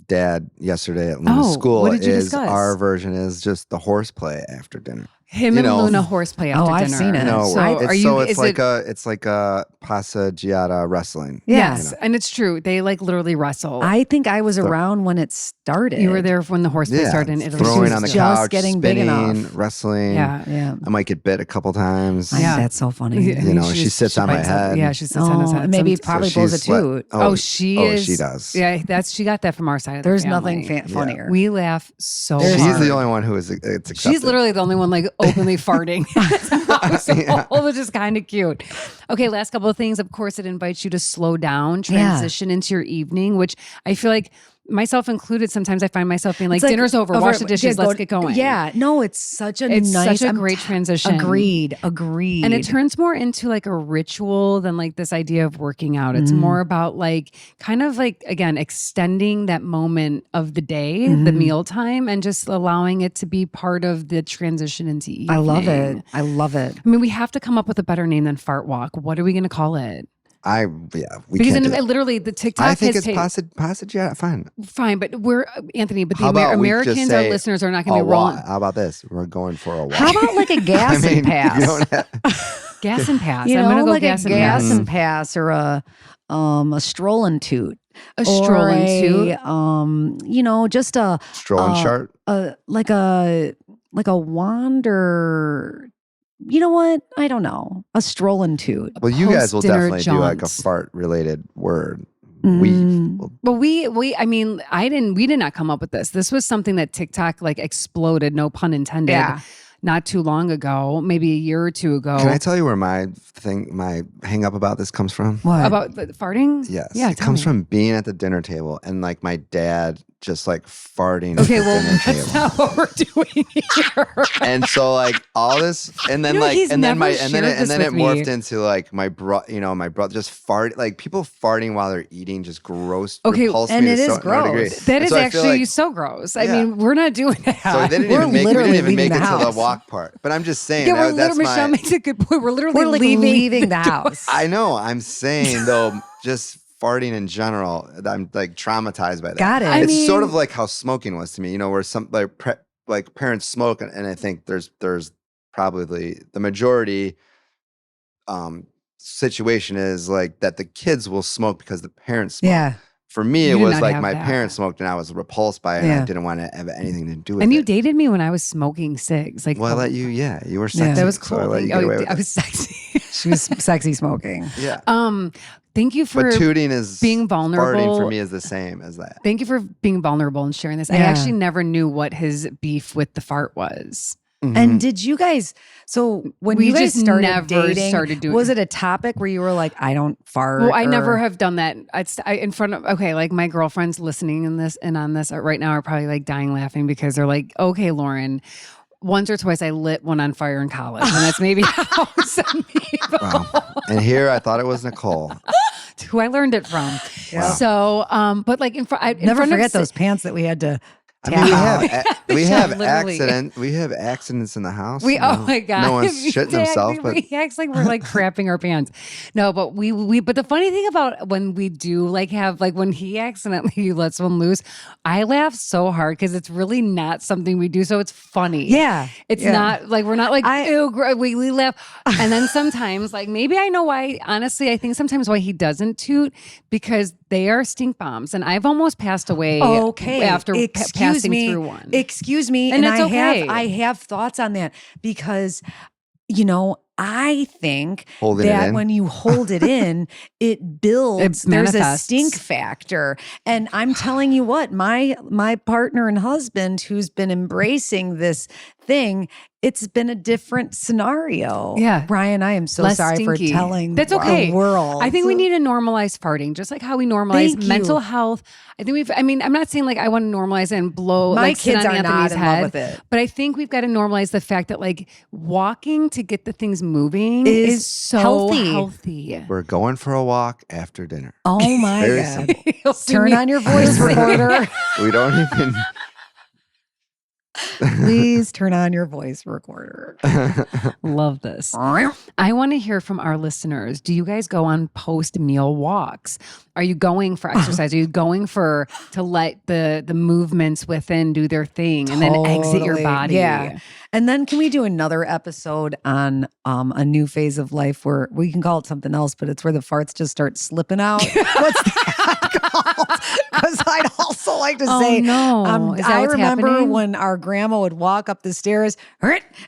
dad yesterday at Luna's school, what did you is discuss? our version is just the horseplay after dinner. Him and Luna horseplay after dinner. I've seen it. It's like a passeggiata wrestling. Yes, and it's true. They literally wrestle. I think I was around when it started. You were there when the horseplay started in Italy. Throwing on the couch, getting spinning, big enough. wrestling. Yeah. I might get bit a couple times. That's so funny. She sits on my head. Yeah, she sits on his head. Maybe probably blows a toot. She does. Yeah, she got that from our side of the There's family. nothing funnier. We laugh so hard. She's the only one who is accepted. She's literally the only one openly farting. Which is kind of cute. Okay, last couple of things. Of course, it invites you to slow down, transition into your evening, which I feel like, myself included, sometimes I find myself being dinner's over, wash the dishes, let's get going. Yeah, no, it's such a great transition. Agreed. And it turns more into a ritual than this idea of working out. It's more about again, extending that moment of the day, the meal time, and just allowing it to be part of the transition into evening. I love it. I mean, we have to come up with a better name than fart walk. What are we going to call it? Because literally the TikTok. I think it's passeggiata. Fine, but Anthony. But Americans, our listeners are not going to be rolling. How about this? We're going for a walk. How about a gas and pass? Gas and pass. I'm going to go gas and pass, or a stroll and toot. A stroll and toot. Just a stroll and chart. Like a wander. You know what? I don't know. A stroll and toot. Well, you guys will definitely do a fart related word. We did not come up with this. This was something that TikTok exploded, no pun intended. Yeah. Not too long ago, maybe a year or two ago. Can I tell you where my hang up about this comes from? What? About the farting? Yes. Yeah, it comes from being at the dinner table and my dad just farting okay, at the dinner table. That's not what we're doing here. And so all this, and then it morphed into my brother just fart, people farting while they're eating, just gross. Okay, and it is gross. That is actually so gross. I mean, we're not doing that. So we didn't even make it to the walk part. But I'm just saying, Michelle makes a good point. We're literally leaving the house. I know. I'm saying though, just farting in general, I'm traumatized by that. Got it. It's sort of like how smoking was to me, where some parents smoke, and I think there's probably the majority situation is that the kids will smoke because the parents smoke. Yeah. For me, it was my parents smoked and I was repulsed by it, and I didn't want to have anything to do with it. And you dated me when I was smoking cigs. I let you, you were sexy. That was cool. So I let you get away with I was sexy. She was sexy smoking. Yeah. Thank you for tooting is being vulnerable. Farting for me is the same as that. Thank you for being vulnerable and sharing this. I actually never knew what his beef with the fart was. Mm-hmm. And did you guys? So when you guys started dating, was it a topic where you were like, "I don't fart"? Well, I never have done that. In front of my girlfriends listening on this right now are probably dying laughing because they're like, "Okay, Lauren." Once or twice I lit one on fire in college, and that's maybe how some people. Wow. And here I thought it was Nicole. Who I learned it from. Yeah. So, but never forget those pants that we had to we have accidents in the house. Oh my God. No one's shitting themselves. But we acts like we're like crapping our pants. No, but but the funny thing about when we do like have like when he accidentally lets one loose, I laugh so hard because it's really not something we do. So it's funny. Yeah. It's not like, we're not like, ew, we laugh. And then sometimes like, maybe I know why, honestly, I think sometimes why he doesn't toot, because they are stink bombs. And I've almost passed away after passing through one. Excuse me. And it's I have thoughts on that because, I think that when you hold it in, it builds. There's a stink factor. And I'm telling you what, my partner and husband who's been embracing this thing, it's been a different scenario. Yeah. Brian, I am so Less sorry stinky. for telling That's okay. the world. I think we need to normalize farting, just like how we normalize mental health. I think I'm not saying like I want to normalize it and blow my like kids sit on are Anthony's not in head, love with it. But I think we've got to normalize the fact that like walking to get the things moving is so healthy. We're going for a walk after dinner. Oh my Very God. simple. Turn on your voice recorder. We don't even... Please turn on your voice recorder. Love this. I want to hear from our listeners. Do you guys go on post-meal walks? Are you going for exercise? Are you going to let the movements within do their thing and then exit your body? Yeah. And then can we do another episode on a new phase of life where we can call it something else, but it's where the farts just start slipping out? What's that called? Because I'd also like to say, I remember when our grandma would walk up the stairs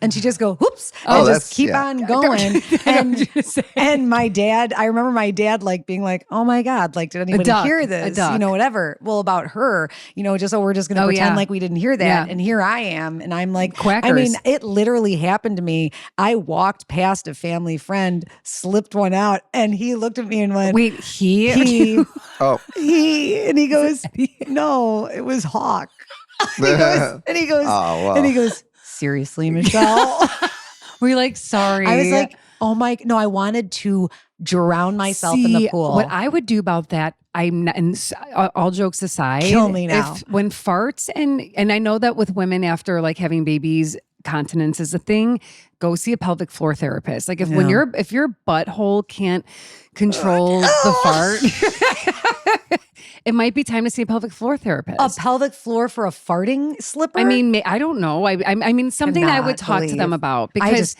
and she'd just go, whoops, and just keep on going. And my dad, I remember my dad like being like, oh my God, like, did anybody hear this? Whatever. Well, about her, we're just going to pretend like we didn't hear that. Yeah. And here I am. And I'm like, quackers. I mean, it literally happened to me. I walked past a family friend, slipped one out, and he looked at me and went, wait, he, and he goes, no, it was Hawk. And he goes, seriously, Michelle? Were you like, sorry? I was like, oh my, no, I wanted to drown myself in the pool. What I would do about that, all jokes aside, kill me now. When farts, and I know that with women after like having babies, continence is a thing. Go see a pelvic floor therapist. Like if your butthole can't control the fart, it might be time to see a pelvic floor therapist. A pelvic floor for a farting slipper? I mean, I don't know. I mean, something that I would talk to them about, because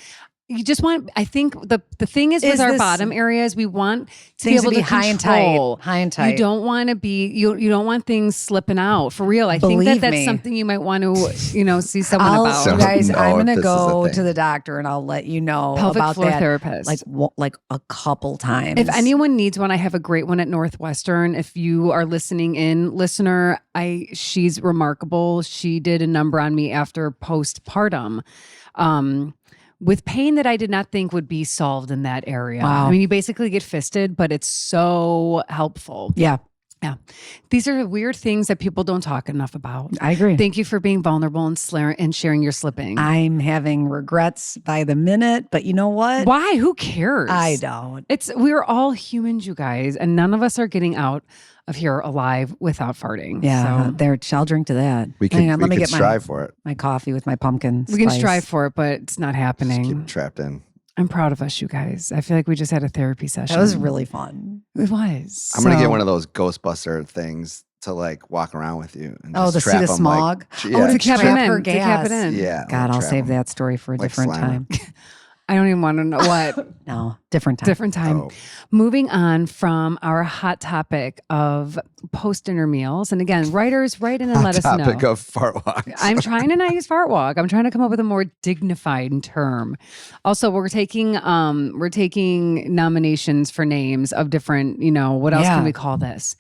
you just want, I think the thing is with our bottom areas, we want to be able to high and tight. You don't want to be, you don't want things slipping out for real. I think that's something you might want to, see someone about. You guys, I'm going to go to the doctor and I'll let you know pelvic about floor that. Therapist. Like a couple times. If anyone needs one, I have a great one at Northwestern. If you are listening in, listener, she's remarkable. She did a number on me after postpartum. With pain that I did not think would be solved in that area. Wow. I mean, you basically get fisted, but it's so helpful. Yeah. Yeah. These are weird things that people don't talk enough about. I agree. Thank you for being vulnerable and sharing your slipping. I'm having regrets by the minute, but you know what? Why? Who cares? I don't. We're all humans, you guys, and none of us are getting out of here alive without farting. Yeah, I'll drink to that. We can strive for it. My coffee with my pumpkin spice. We can strive for it, but it's not happening. Just keep trapped in. I'm proud of us, you guys. I feel like we just had a therapy session. That was really fun. It was. I'm going to get one of those Ghostbuster things to like walk around with you. And just to see the smog? To cap it in. Yeah. God, I'll save that story for a different time. I don't even want to know what. No, different time. Different time. Oh. Moving on from our hot topic of post-dinner meals. And again, writers, write in and let us know. Topic of fart walks. I'm trying to not use fart walk. I'm trying to come up with a more dignified term. Also, we're taking nominations for names of different, what else can we call this?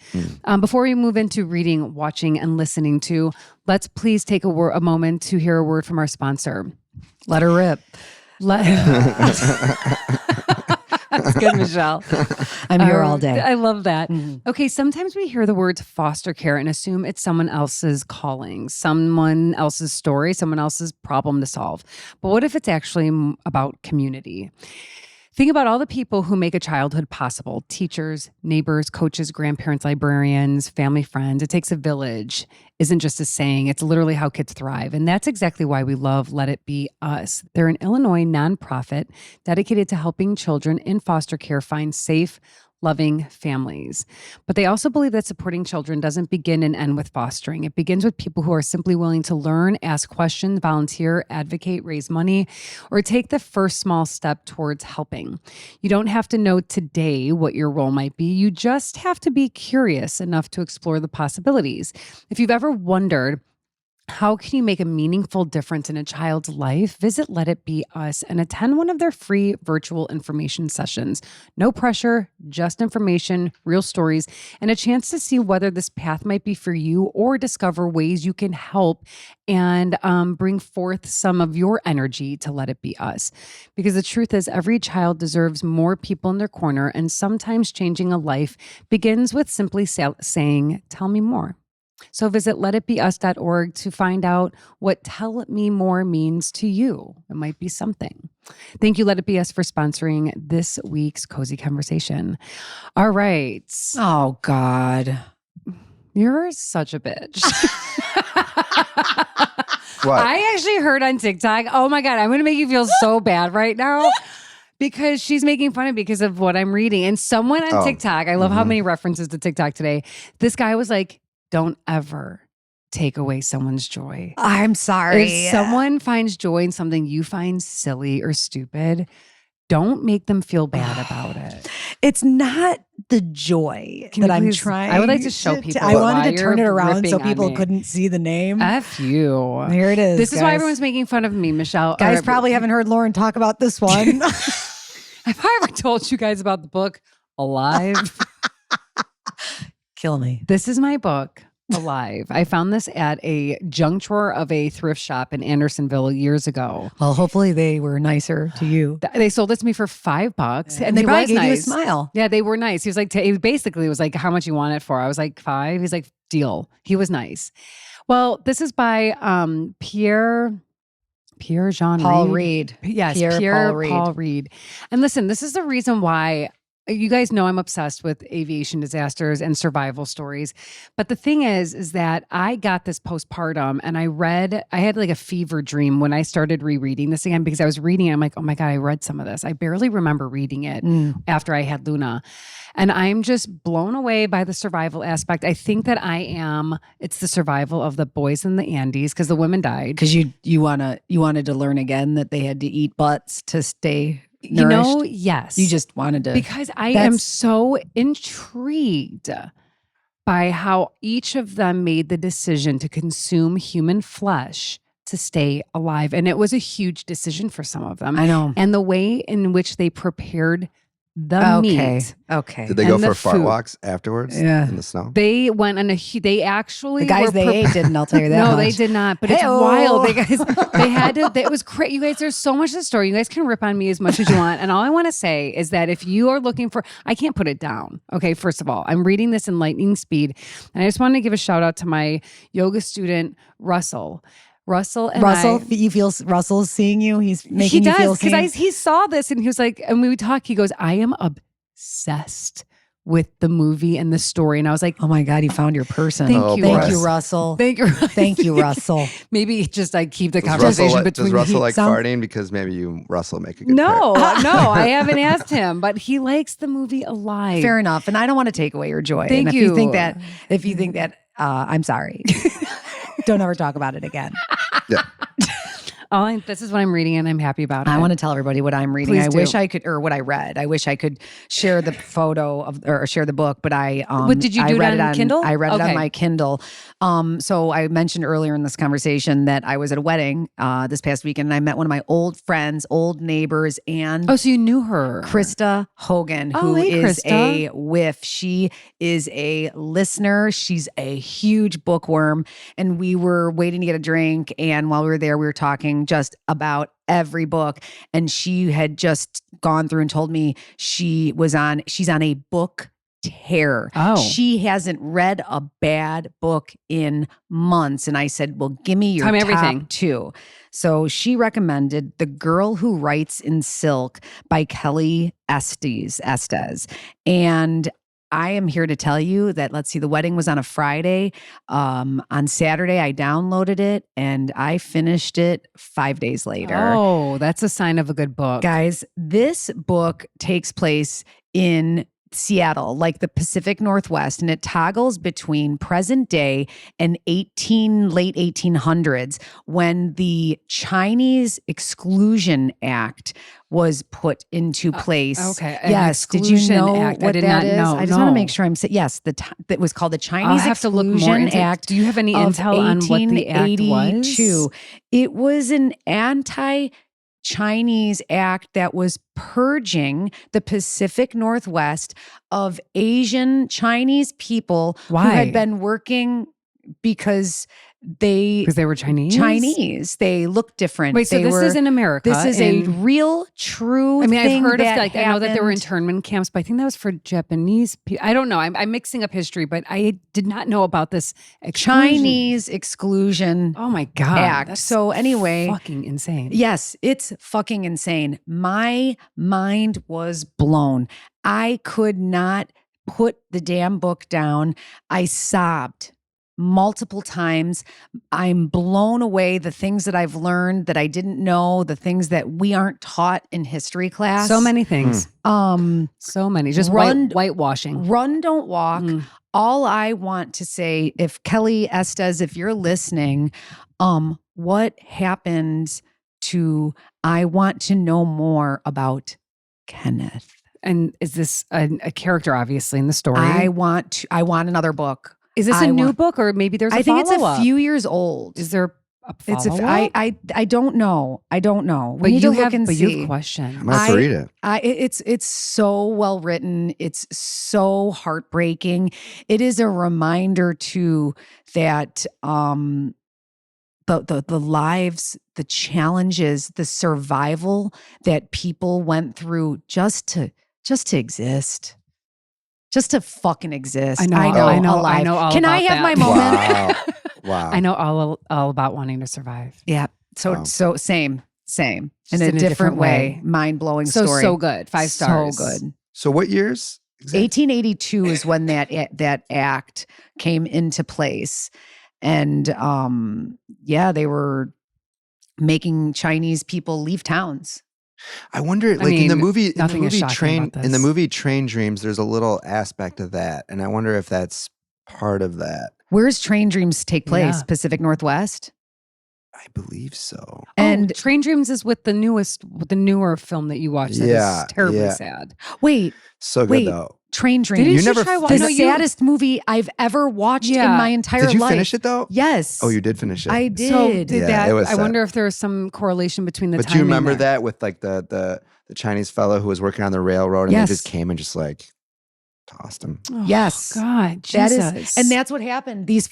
Before we move into reading, watching, and listening to, let's please take a moment to hear a word from our sponsor. Let her rip. That's good, Michelle. I'm here all day. I love that. Mm-hmm. Okay, sometimes we hear the words foster care and assume it's someone else's calling, someone else's story, someone else's problem to solve. But what if it's actually about community? Think about all the people who make a childhood possible. Teachers, neighbors, coaches, grandparents, librarians, family friends. It takes a village isn't just a saying. It's literally how kids thrive. And that's exactly why we love Let It Be Us. They're an Illinois nonprofit dedicated to helping children in foster care find safe, loving families. But they also believe that supporting children doesn't begin and end with fostering. It begins with people who are simply willing to learn, ask questions, volunteer, advocate, raise money, or take the first small step towards helping. You don't have to know today what your role might be. You just have to be curious enough to explore the possibilities. If you've ever wondered, how can you make a meaningful difference in a child's life? Visit Let It Be Us and attend one of their free virtual information sessions. No pressure, just information, real stories, and a chance to see whether this path might be for you or discover ways you can help and bring forth some of your energy to Let It Be Us. Because the truth is, every child deserves more people in their corner, and sometimes changing a life begins with simply saying, "Tell me more." So visit letitbeus.org to find out what Tell Me More means to you. It might be something. Thank you, Let It Be Us, for sponsoring this week's Cozy Conversation. All right. Oh, God. You're such a bitch. What? I actually heard on TikTok, oh my God, I'm going to make you feel so bad right now. Because she's making fun of me because of what I'm reading. And someone on TikTok, I love how many references to TikTok today. This guy was like, don't ever take away someone's joy. I'm sorry. If someone finds joy in something you find silly or stupid, don't make them feel bad about it. It's not the joy that I'm trying. I would like to show people. I wanted to turn it around so people couldn't see the name. F you. Here it is. This is why everyone's making fun of me, Michelle. Guys probably haven't heard Lauren talk about this one. Have I ever told you guys about the book Alive? Kill me. This is my book, Alive. I found this at a junk drawer of a thrift shop in Andersonville years ago. Well, hopefully they were nicer to you. They sold it to me for $5. And they probably gave you a smile. Yeah, they were nice. He was like, he basically was like, how much you want it for? I was like, $5. He's like, deal. He was nice. Well, this is by Pierre Jean Paul Reed. Yes, Pierre Paul Reed. And listen, this is the reason why you guys know I'm obsessed with aviation disasters and survival stories. But the thing is that I got this postpartum and I had like a fever dream when I started rereading this again because I was reading it. I'm like, oh my God, I read some of this. I barely remember reading it after I had Luna. And I'm just blown away by the survival aspect. I think that it's the survival of the boys in the Andes because the women died. Because you wanted to learn again that they had to eat butts to stay nourished? You know, yes. You just wanted to. Because I am so intrigued by how each of them made the decision to consume human flesh to stay alive. And it was a huge decision for some of them. I know. And the way in which they prepared the meat. Okay. Did they go for fart walks afterwards in the snow? They went on they actually the guys they ate didn't, I'll tell you that. No, much. they did not. But it's wild. They had to, it was crazy. You guys, there's so much to the story. You guys can rip on me as much as you want. And all I want to say is that if you are looking for, I can't put it down. Okay, first of all, I'm reading this in lightning speed. And I just want to give a shout out to my yoga student, Russell, you feel Russell's seeing you? He's making you feel seen? Because he saw this and he was like, and we would talk, he goes, I am obsessed with the movie and the story. And I was like, oh my God, you found your person. Thank you, Russell. Thank you, Russell. Maybe just keep the conversation between Does Russell like farting? Because maybe Russell make a good No, I haven't asked him, but he likes the movie Alive. Fair enough. And I don't want to take away your joy. Thank you. If you think that, I'm sorry. Don't ever talk about it again. Yeah. This is what I'm reading and I'm happy about it. I want to tell everybody what I'm reading. Please do. Wish I could, or what I read. I wish I could share the photo or share the book, but What did you do it on Kindle? I read it on my Kindle. So I mentioned earlier in this conversation that I was at a wedding this past weekend and I met one of my old friends, old neighbors, and so you knew her, Krista Hogan, who is a whiff. She is a listener. She's a huge bookworm, and we were waiting to get a drink. And while we were there, we were talking just about every book, and she had just gone through and told me she's on a book tear. She hasn't read a bad book in months. And I said, well, give me your top everything. 2. So she recommended The Girl Who Writes in Silk by Kelly Estes. And I am here to tell you that, let's see, the wedding was on a Friday. On Saturday, I downloaded it and I finished it 5 days later. Oh, that's a sign of a good book. Guys, this book takes place in Seattle, like the Pacific Northwest, and it toggles between present day and late 1800s when the Chinese Exclusion Act was put into place. Okay. Yes. Did you know Act. What that is? I just want to make sure I'm saying, yes, that was called the Chinese Exclusion Act. Do you have any intel on what the act was? It was an Chinese act that was purging the Pacific Northwest of Asian Chinese people who had been working because they were Chinese. They looked different. Wait, so this is in America. This is a real, true thing. I've heard of I know that there were internment camps, but I think that was for Japanese people. I don't know. I'm mixing up history, but I did not know about this Chinese Exclusion Oh my God. Act. So anyway. Fucking insane. Yes, it's fucking insane. My mind was blown. I could not put the damn book down. I sobbed multiple times. I'm blown away. The things that I've learned that I didn't know, the things that we aren't taught in history class. So many things. So many. Just whitewashing. Run, don't walk. All I want to say, if Kelly Estes, if you're listening, what happened to, I want to know more about Kenneth. And is this a character, obviously, in the story? I want another book. Is this a new book, or maybe there's a follow-up? I think it's a few years old. Is there a follow-up? I don't know. I don't know. But you have questions. I'm going to have to read it. It's so well written. It's so heartbreaking. It is a reminder too that the lives, the challenges, the survival that people went through just to exist. Just to fucking exist. I know all Can I have my moment? Wow. I know all about wanting to survive. Yeah. So same. In a different way. Mind-blowing story. So good. 5 stars. So good. So what years? Exactly? 1882 is when that act came into place. And they were making Chinese people leave towns. I wonder, in the movie Train Dreams, there's a little aspect of that, and I wonder if that's part of that. Where's Train Dreams take place? Yeah. Pacific Northwest? I believe so. And Train Dreams is with the newer film that you watched. That is terribly sad. Wait, so good though. Train Dreams. The saddest movie I've ever watched in my entire life. Did you finish it though? Yes. Oh, you did finish it. I did. So I wonder if there was some correlation between the timing. But do you remember that with like the Chinese fellow who was working on the railroad and they just came and just like tossed him. Oh, yes. God, Jesus. And that's what happened. These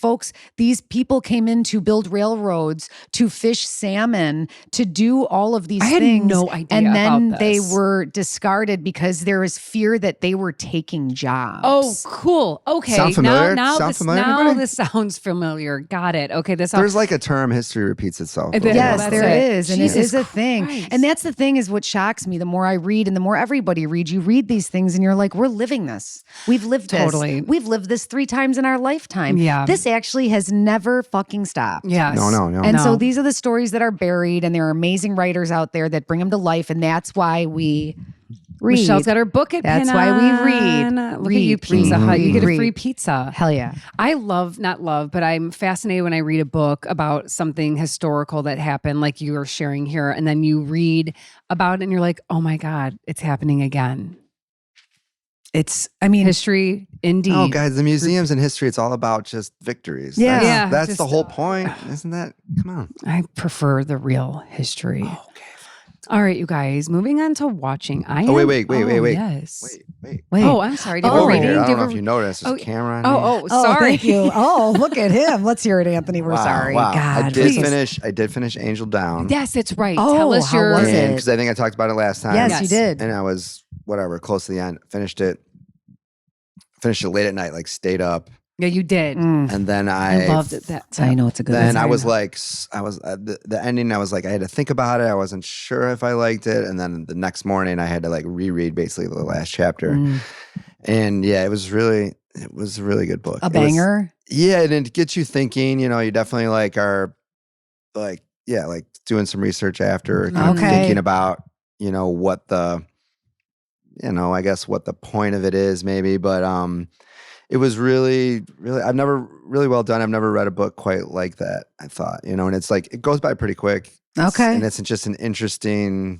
people came in to build railroads, to fish salmon, to do all of these things. I had no idea and then about they this. were discarded because there was fear that they were taking jobs. Oh, cool. Okay. Sound familiar? Now Now this sounds familiar. Got it. Okay. There's like a term, history repeats itself. Yes, there is. And Jesus it is a thing. Christ. And that's the thing is what shocks me. The more I read and the more everybody reads, you read these things and you're like, we're living this. We've lived this. Totally. We've lived this 3 times in our lifetime. Yeah. This actually has never fucking stopped. Yes. No. And so these are the stories that are buried, and there are amazing writers out there that bring them to life, and that's why we read. Michelle's got her book at That's why we read. Look at you, Pizza Hut. You get a free pizza. Hell yeah. I not love, but I'm fascinated when I read a book about something historical that happened, like you were sharing here, and then you read about it and you're like, oh my God, it's happening again. History, indeed. Oh, guys, the museums and history, it's all about just victories. Yeah. That's the whole point. Isn't that? Come on. I prefer the real history. Oh, okay. All right, you guys, moving on to watching. Wait. Yes. Wait. Oh, I'm sorry. I don't know if you noticed. There's a camera on me. Sorry. Thank you. Oh, look at him. Let's hear it, Anthony. We're sorry. Wow. God, I did finish Angel Down. Yes, it's right. Oh, Tell us how your... was it? Because I think I talked about it last time. Yes, you did. And I was, close to the end. Finished it. finished it late at night, like stayed up. Yeah, you did. And then I loved it. So I know it's a good. Then I was like, the ending. I was like, I had to think about it. I wasn't sure if I liked it. And then the next morning, I had to like reread basically the last chapter. And yeah, it was a really good book. A banger. And it gets you thinking. You know, you definitely like are like doing some research after, kind of thinking about what the I guess what the point of it is maybe, but it was really, I've never really well done. I've never read a book quite like that, I thought, and it's like, it goes by pretty quick. And it's just an interesting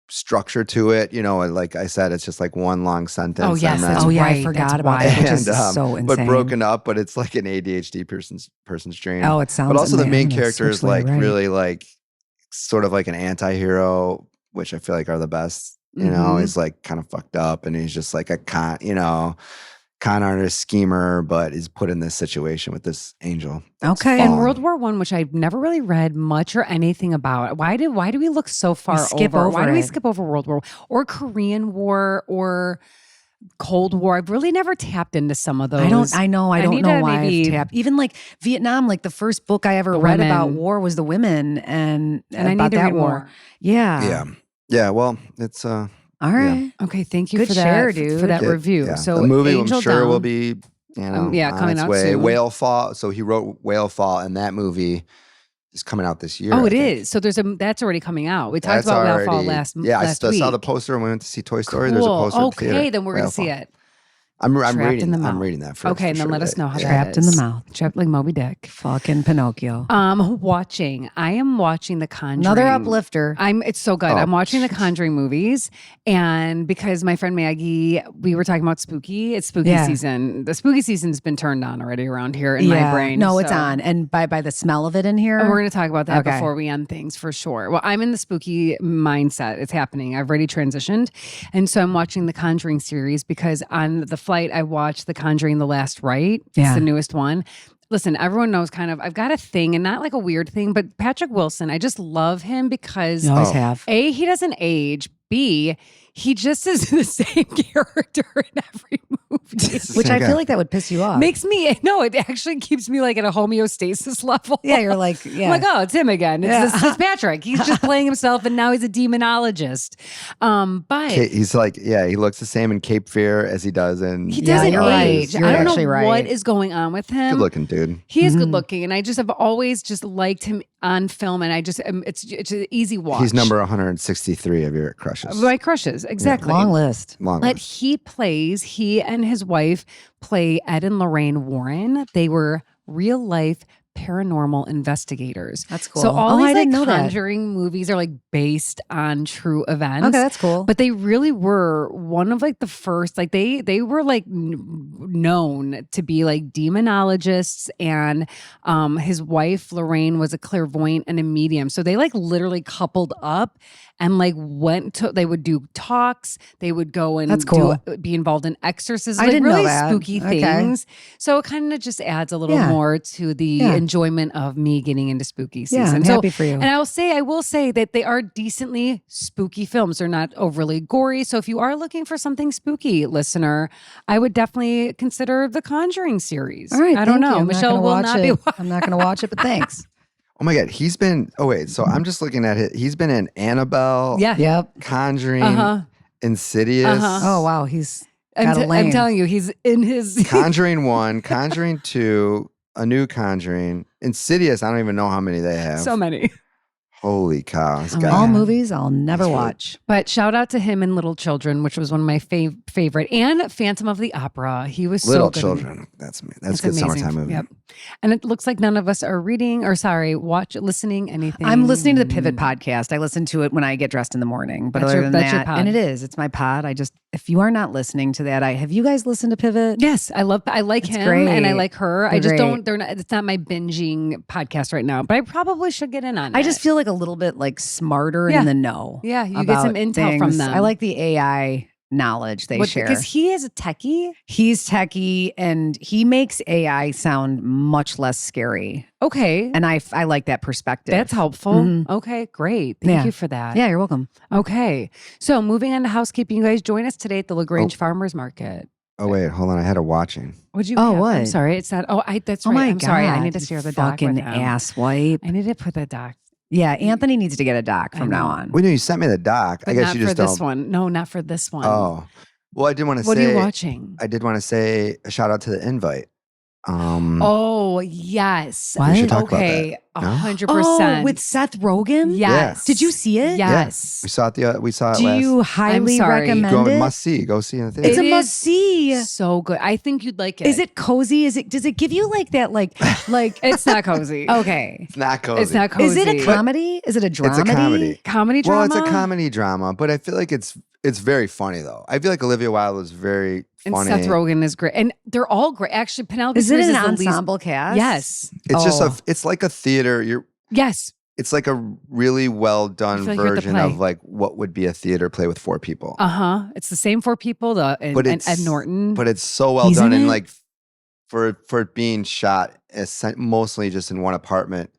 structure to it. Like I said, it's just like one long sentence. Oh, yes. That's right. I forgot about it, which is so insane. But broken up, but it's like an ADHD person's dream. Oh, it sounds But also the main amazing. character is like really like sort of like an anti-hero, which I feel like are the best. He's like kind of fucked up and he's just like a con artist, schemer, but is put in this situation with this angel. And World War I, which I've never really read much or anything about. Why do we look so far over? Why do we skip over World War or Korean War or Cold War? I've really never tapped into some of those. I don't know why I've tapped. Even like Vietnam, like the first book I ever read about war was The Women, and I need to read more. Yeah. Well, it's all right. Yeah. Okay, thank you Good for share, that, dude. for that review. Yeah. So the movie, Angel I'm sure, Down will be, coming on its out way. soon. Whale Fall. So he wrote Whale Fall, and that movie is coming out this year. Oh, it is. So that's already coming out. We talked about Whale Fall last week. I saw the poster when we went to see Toy Story. Cool. There's a poster. Okay, then we're going to see it. I'm reading that first. Okay, and then let us know how Trapped in the mouth. Trapped like Moby Dick. Fucking Pinocchio. I am watching The Conjuring. Another uplifter. It's so good. I'm watching The Conjuring movies, and because my friend Maggie, we were talking about spooky. It's spooky season. The spooky season's been turned on already around here in my brain. No, it's on. And by the smell of it in here. And we're going to talk about that before we end things for sure. Well, I'm in the spooky mindset. It's happening. I've already transitioned. And so I'm watching the Conjuring series because on the flight, I watched The Conjuring: The Last Rite. It's the newest one. Listen, everyone knows I've got a thing, and not like a weird thing, but Patrick Wilson, I just love him because you always have. A, he doesn't age. B, he just is the same character in every movie. Which I feel like that would piss you off. It actually keeps me like at a homeostasis level. Yeah, you're like, I'm like, oh, it's him again. It's Patrick. He's just playing himself, and now he's a demonologist. But he's like, he looks the same in Cape Fear as he does in. He doesn't age. You're I don't know right. what is going on with him. Good looking dude. He is good looking, and I just have always just liked him on film, and I just it's an easy watch. He's number 163 of your crushes. My crushes, exactly. Long list. But he and his wife play Ed and Lorraine Warren. They were real life paranormal investigators. That's cool. So all these I didn't know Conjuring movies are like based on true events. Okay, that's cool. But they really were one of like the first, like they were like known to be like demonologists, and his wife Lorraine was a clairvoyant and a medium. So they like literally coupled up and like they would do talks. They would go and that's cool. be involved in exorcisms. I like didn't really know that. Spooky things. So it kind of just adds a little more to the enjoyment of me getting into spooky season. Yeah, I'm happy for you. And I will say that they are decently spooky films. They're not overly gory. So if you are looking for something spooky, listener, I would definitely consider the Conjuring series. All right, I don't know. Michelle will not be. I'm not going to watch it, but thanks. Oh my God, he's been. Oh wait, so I'm just looking at it. He's been in Annabelle. Yeah. Yep. Conjuring. Insidious. Oh wow, he's got a lane. I'm telling you, he's in his Conjuring 1, Conjuring 2, a new Conjuring, Insidious. I don't even know how many they have. So many. Holy cow. All movies I'll never watch. But shout out to him in Little Children, which was one of my favorite. And Phantom of the Opera. He was Little so good. Children. That's a good amazing. Summertime movie. Yep. And it looks like none of us are listening anything. I'm listening to the Pivot podcast. I listen to it when I get dressed in the morning. But other than that, your pod. And it's my pod. If you are not listening to that, have you guys listened to Pivot? Yes, I like him great. and I like her. They're I just great. it's not my binging podcast right now, but I probably should get in on it. I just feel like a little bit like smarter in the know. Yeah, you get some intel from them. I like the AI knowledge they share. Because he is a techie. He's techie and he makes AI sound much less scary. Okay. And I like that perspective. That's helpful. Mm-hmm. Okay, great. Thank you for that. Yeah, you're welcome. Okay. So moving on to housekeeping, you guys join us today at the LaGrange Farmers Market. Oh wait, hold on. I had a watching. What'd you? Oh, have? what? I'm sorry. It's not. Oh, that's right. my I'm sorry. I God, need to share the doc fucking with him. asswipe. I need to put the doc. Yeah, Anthony needs to get a doc from now on. Well, you sent me the doc. But I guess not you just for this don't. one. No, not for this one. Oh, well, I did want to say. What are you watching? I did want to say a shout out to the invite. Oh yes. What? We should talk about Okay, that. No? 100%. Oh, with Seth Rogen? Yes. Did you see it? Yes. We saw it. We saw it Do last. you highly sorry. recommend Go it? must see. Go see in the theater. It's a It must is see. So good. I think you'd like it. Is it cozy? Does it give you like that like It's not cozy. okay. It's not cozy. It's not Is cozy. it a comedy? Is it a drama? It's a comedy. Comedy drama? Well, it's a comedy drama, but I feel like it's very funny though. I feel like Olivia Wilde was very And funny. Seth Rogen is great. And they're all great. Actually, Penelope Is it Cruz an is the least. ensemble cast? Yes. It's just Oh. it's like a theater. Yes. It's like a really well done I feel like you're at the version play. of like what would be a theater play with 4 people. Uh-huh. It's the same 4 people, and Ed Norton. But it's so well He's done, in and it? like for it being shot mostly just in one apartment,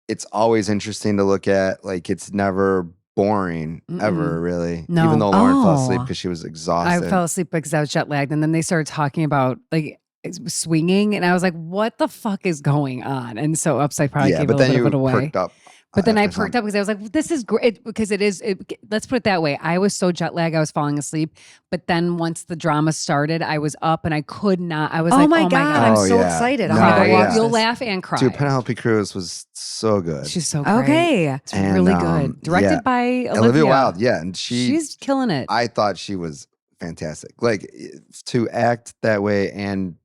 it's always interesting to look at. Like it's never boring ever, really. No. Even though Lauren fell asleep Oh. because she was I exhausted. fell asleep because I was jet lagged. And then they started talking about like swinging. And I was like, what the fuck is going on? And so I probably yeah, gave but a then little you bit away. perked up. But then I after perked some. up because I was like, this is great. Because let's put it that way. I was so jet lagged, I was falling asleep. But then once the drama started, I was up and I could not. I was Oh like, my oh my God, God. I'm Oh, so yeah. excited. No, I'm gonna go yeah. watch You'll this. laugh and cry. Dude, Penelope Cruz was so good. She's so great. Okay. It's And, really good. Directed yeah. by Olivia Wilde, yeah, and she's killing it. I thought she was fantastic. Like to act that way and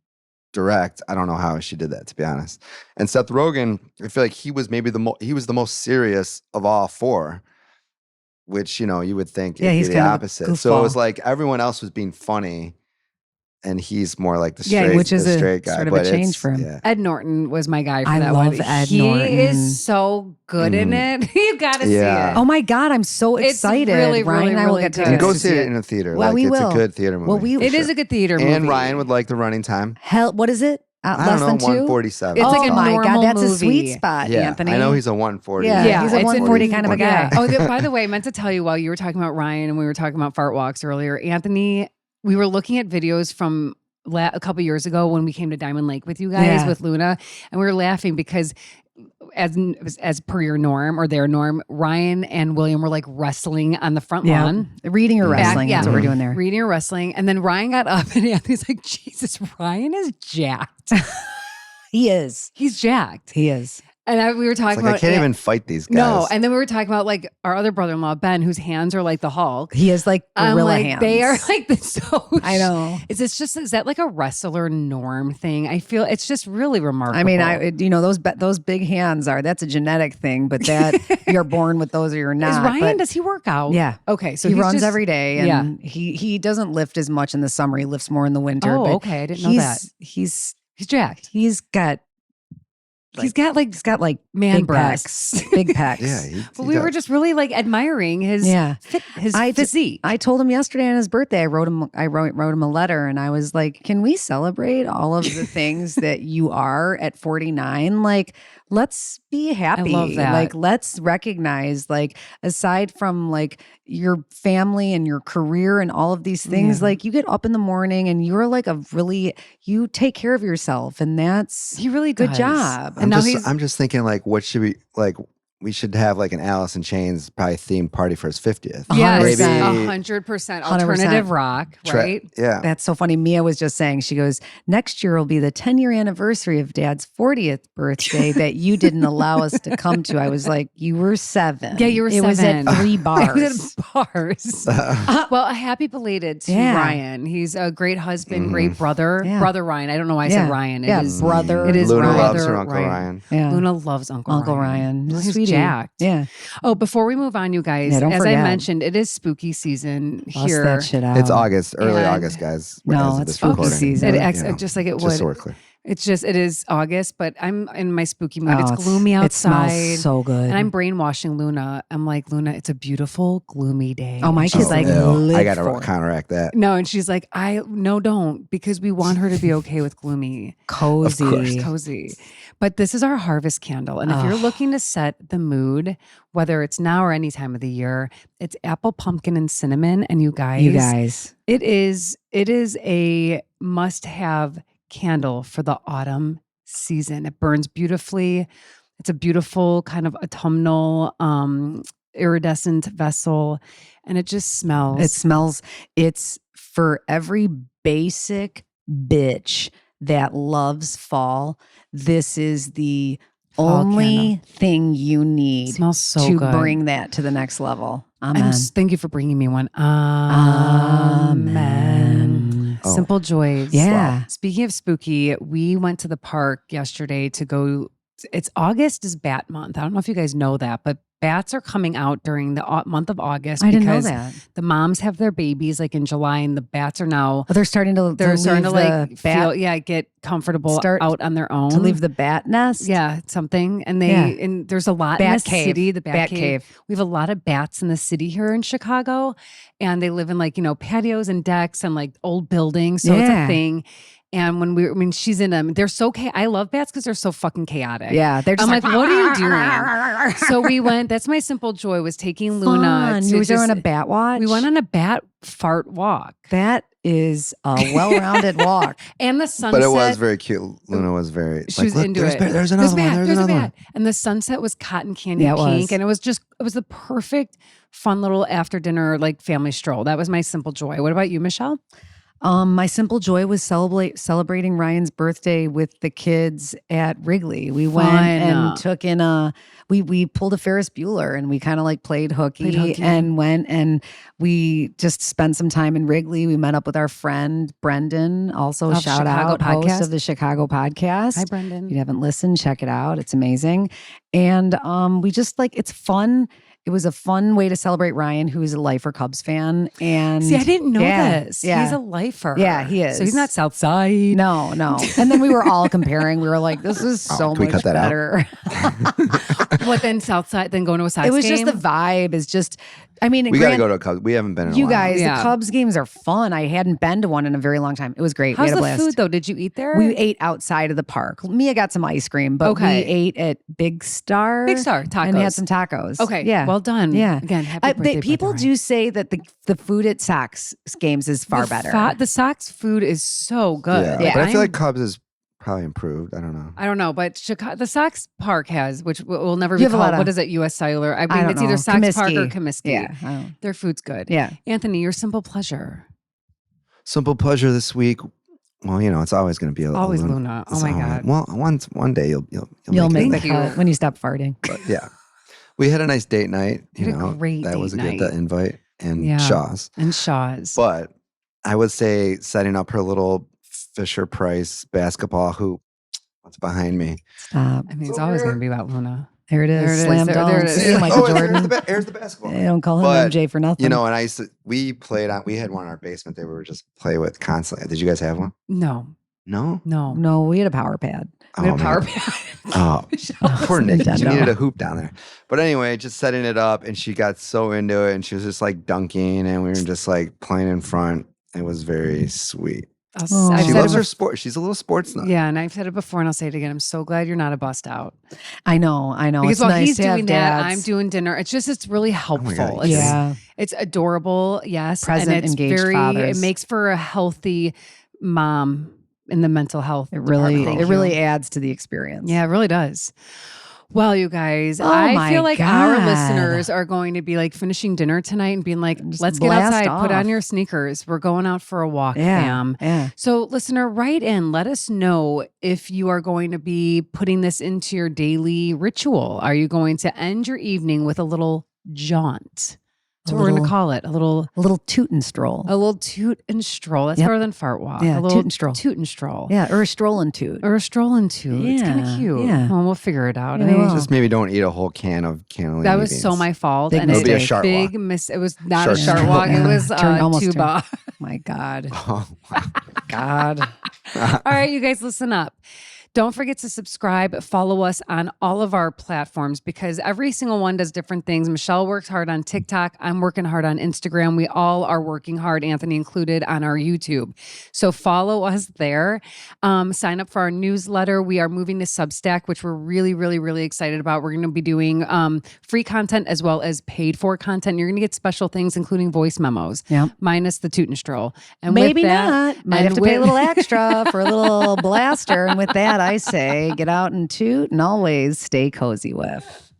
direct, I don't know how she did that, to be honest. And Seth Rogen, I feel like he was maybe he was the most serious of all 4, which you would think it'd he's be the kind of a opposite. So it was goofball. like everyone else was being funny, and he's more like the Yeah, straight, which is the a straight guy. sort of a but change it's- for him. Yeah. Ed Norton was my guy for I that love one. Ed he Norton. is so good in it. You gotta Yeah. see it. Oh my God, I'm so It's excited. really, Ryan and I will really get good. And tickets go to see it in a theater. Well, like we it's will. a good theater movie. Well, we- It is a good theater movie. And Ryan would like the running time. Hell, what is it? I Less don't than know, 2? 147. It's oh like a my normal God, that's a movie. sweet spot, Yeah, Anthony. I know he's a 140. Yeah, he's a it's 140 kind of a guy. Oh, by the way, I meant to tell you while you were talking about Ryan and we were talking about fart walks earlier, Anthony, we were looking at videos from a couple years ago when we came to Diamond Lake with you guys, Yeah. with Luna, and we were laughing because as per your norm or their norm, Ryan and William were like wrestling on the front lawn. Reading or wrestling, yeah. that's what we're doing there. Reading or wrestling. And then Ryan got up and Anthony's like, Jesus, Ryan is jacked. He is. He's jacked. He is. And we were talking It's like about I can't even fight these guys. No, and then we were talking about like our other brother-in-law Ben, whose hands are like the Hulk. He is like I'm gorilla like, hands. they are like so. I know. Is that like a wrestler norm thing? I feel it's just really remarkable. I mean, those big hands that's a genetic thing, but that you're born with those or you're not. Is Ryan? But Does he work out? Yeah. Okay, so he he's runs just- every day, and Yeah. he doesn't lift as much in the summer. He lifts more in the winter. Oh, but okay, I didn't know that. He's jacked. he's got He's got like man big breasts, breasts. big pecs. Yeah, But we were just really like admiring his his physique. I told him yesterday on his birthday. I wrote him a letter, and I was like, "Can we celebrate all of the things that you are at 49? Like, let's be happy. I love that. Like, let's recognize, like, aside from like your family and your career and all of these things, like you get up in the morning and you're like you take care of yourself, and that's He really good does. job. And I'm just thinking like, what should we like? We should have like an Alice in Chains probably themed party for his 50th. Yes, Maybe 100% alternative rock, right? Yeah. That's so funny. Mia was just saying, she goes, next year will be the 10-year anniversary of Dad's 40th birthday that you didn't allow us to come to. I was like, you were 7. Yeah, you were It 7. was at 3 bars. It was at bars. Well, a happy belated to Ryan. He's a great husband, great brother. Yeah. Brother Ryan. I don't know why I said Ryan. Yeah, It is brother. It is Luna Ryan. loves her Uncle Ryan. Yeah. Luna loves Uncle Ryan. He's He's sweetie. jacked. Yeah. Oh, before we move on, you guys, Yeah, don't as I forget. mentioned, it is spooky season Bust here. that shit out. It's August, early And- August, guys. No, as of it's this spooky recording. season. It just like it Just would. so we're clear. It is August, but I'm in my spooky mood. It's gloomy outside. It smells so good. And I'm brainwashing Luna. I'm like, Luna, it's a beautiful, gloomy day. Oh, my kid's like, I got to counteract that. No, and she's like, no, don't, because we want her to be okay with gloomy. Cozy. But this is our harvest candle. And if you're looking to set the mood, whether it's now or any time of the year, it's apple, pumpkin, and cinnamon. And you guys, it is a must-have candle for the autumn season. It burns beautifully. It's a beautiful kind of autumnal iridescent vessel, and it just smells. It's for every basic bitch that loves fall. This is the only thing you need. It smells so to good. Bring that to the next level. Amen. Thank you for bringing me one. Amen. Simple joys. Yeah. Wow. Speaking of spooky, we went to the park yesterday to go. It's August is bat month. I don't know if you guys know that, but bats are coming out during the month of August. I didn't know that. The moms have their babies like in July, and the bats are now. They're starting to like feel, get comfortable out on their own to leave the bat nest. Yeah, something. And and there's a lot in the city. The bat cave. We have a lot of bats in the city here in Chicago, and they live in patios and decks and like old buildings. So it's a thing. And when she's in them, they're so I love bats because they're so fucking chaotic. Yeah, they're just I'm like, what are you doing? So we went. That's my simple joy was taking Luna. You were on a bat watch. We went on a bat fart walk. That is a well-rounded walk. And the sunset. But it was very cute. Luna was very. She was into it. There's another one. There's another one. And the sunset was cotton candy pink, and it was the perfect, fun little after dinner family stroll. That was my simple joy. What about you, Michelle? My simple joy was celebrating Ryan's birthday with the kids at Wrigley. We went and took in we pulled a Ferris Bueller, and we kind of played hooky and went and we just spent some time in Wrigley. We met up with our friend Brendan, also shout out, host of the Chicago podcast. Hi, Brendan. If you haven't listened, check it out. It's amazing. And we just it's fun. It was a fun way to celebrate Ryan, who is a lifer Cubs fan. And see, I didn't know this. Yeah. He's a lifer. Yeah, he is. So he's not South Side. No. And then we were all comparing. We were like, this is so much better. What then South Side? Then going to a Sox game? It was just the vibe. Is just. I mean, we got to go to a Cubs. We haven't been in a while. You guys, the Cubs games are fun. I hadn't been to one in a very long time. It was great. How's we had a blast. Food though? Did you eat there? We ate outside of the park. Mia got some ice cream, but we ate at Big Star. Big Star tacos. And had some tacos. Okay. Yeah. Well done. Yeah. Again, happy birthday. People do say that the food at Sox games is far better. The Sox food is so good. Yeah. But I feel like Cubs is probably improved. I don't know. But Chicago, the Sox Park has, which will never be called, what is it, U.S. Cellular? I mean, it's either Sox Park or Comiskey. Yeah. Their food's good. Yeah. Anthony, your simple pleasure. Simple pleasure this week. Well, it's always going to be always Luna. Oh my God. Well, one day you'll make the cut when you stop farting. But yeah. We had a nice date night. Great that was a good the invite and Shaw's. But I would say setting up her little Fisher Price basketball hoop. What's behind me? Stop. I mean, it's always going to be about Luna. There it is. Slam dunk. There it is. Michael Jordan. Here's the basketball. They don't call him MJ for nothing. And we had one in our basement that we would just play with constantly. Did you guys have one? No. No, we had a power pad. We had a power pad. Oh, poor Nick. She needed a hoop down there. But anyway, just setting it up, and she got so into it, and she was just dunking, and we were just playing in front. It was very sweet. She loves her sport. She's a little sports nut. Yeah, and I've said it before, and I'll say it again. I'm so glad you're not a bust out. I know. Because while he's doing that, I'm doing dinner. It's really helpful. Oh it's adorable. Yes, present, and it's engaged fathers. It makes for a healthy mom in the mental health. It really adds to the experience. Yeah, it really does. Well, you guys, I feel like our listeners are going to be finishing dinner tonight and being like, let's get outside, put on your sneakers. We're going out for a walk, fam. Yeah. So listener, write in, let us know if you are going to be putting this into your daily ritual. Are you going to end your evening with a little jaunt? That's what we're going to call it. A little toot and stroll. A little toot and stroll. That's better than fart walk. Yeah, a little toot and stroll. Toot and stroll. Yeah, or a stroll and toot. It's kind of cute. Yeah. Well, we'll figure it out. Just maybe don't eat a whole can of cannellini That was beans. so my fault. Big and it would be a it's shart big walk. It was not a shart walk. It was almost tuba. My God. Oh, God. All right, you guys, listen up. Don't forget to subscribe, follow us on all of our platforms because every single one does different things. Michelle works hard on TikTok. I'm working hard on Instagram. We all are working hard, Anthony included, on our YouTube. So follow us there. Sign up for our newsletter. We are moving to Substack, which we're really, really, really excited about. We're going to be doing free content as well as paid for content. You're going to get special things, including voice memos, minus the toot and stroll. And maybe with that, not. Might have to pay a little extra for a little blaster. And with that, I say get out and toot and always stay cozy with.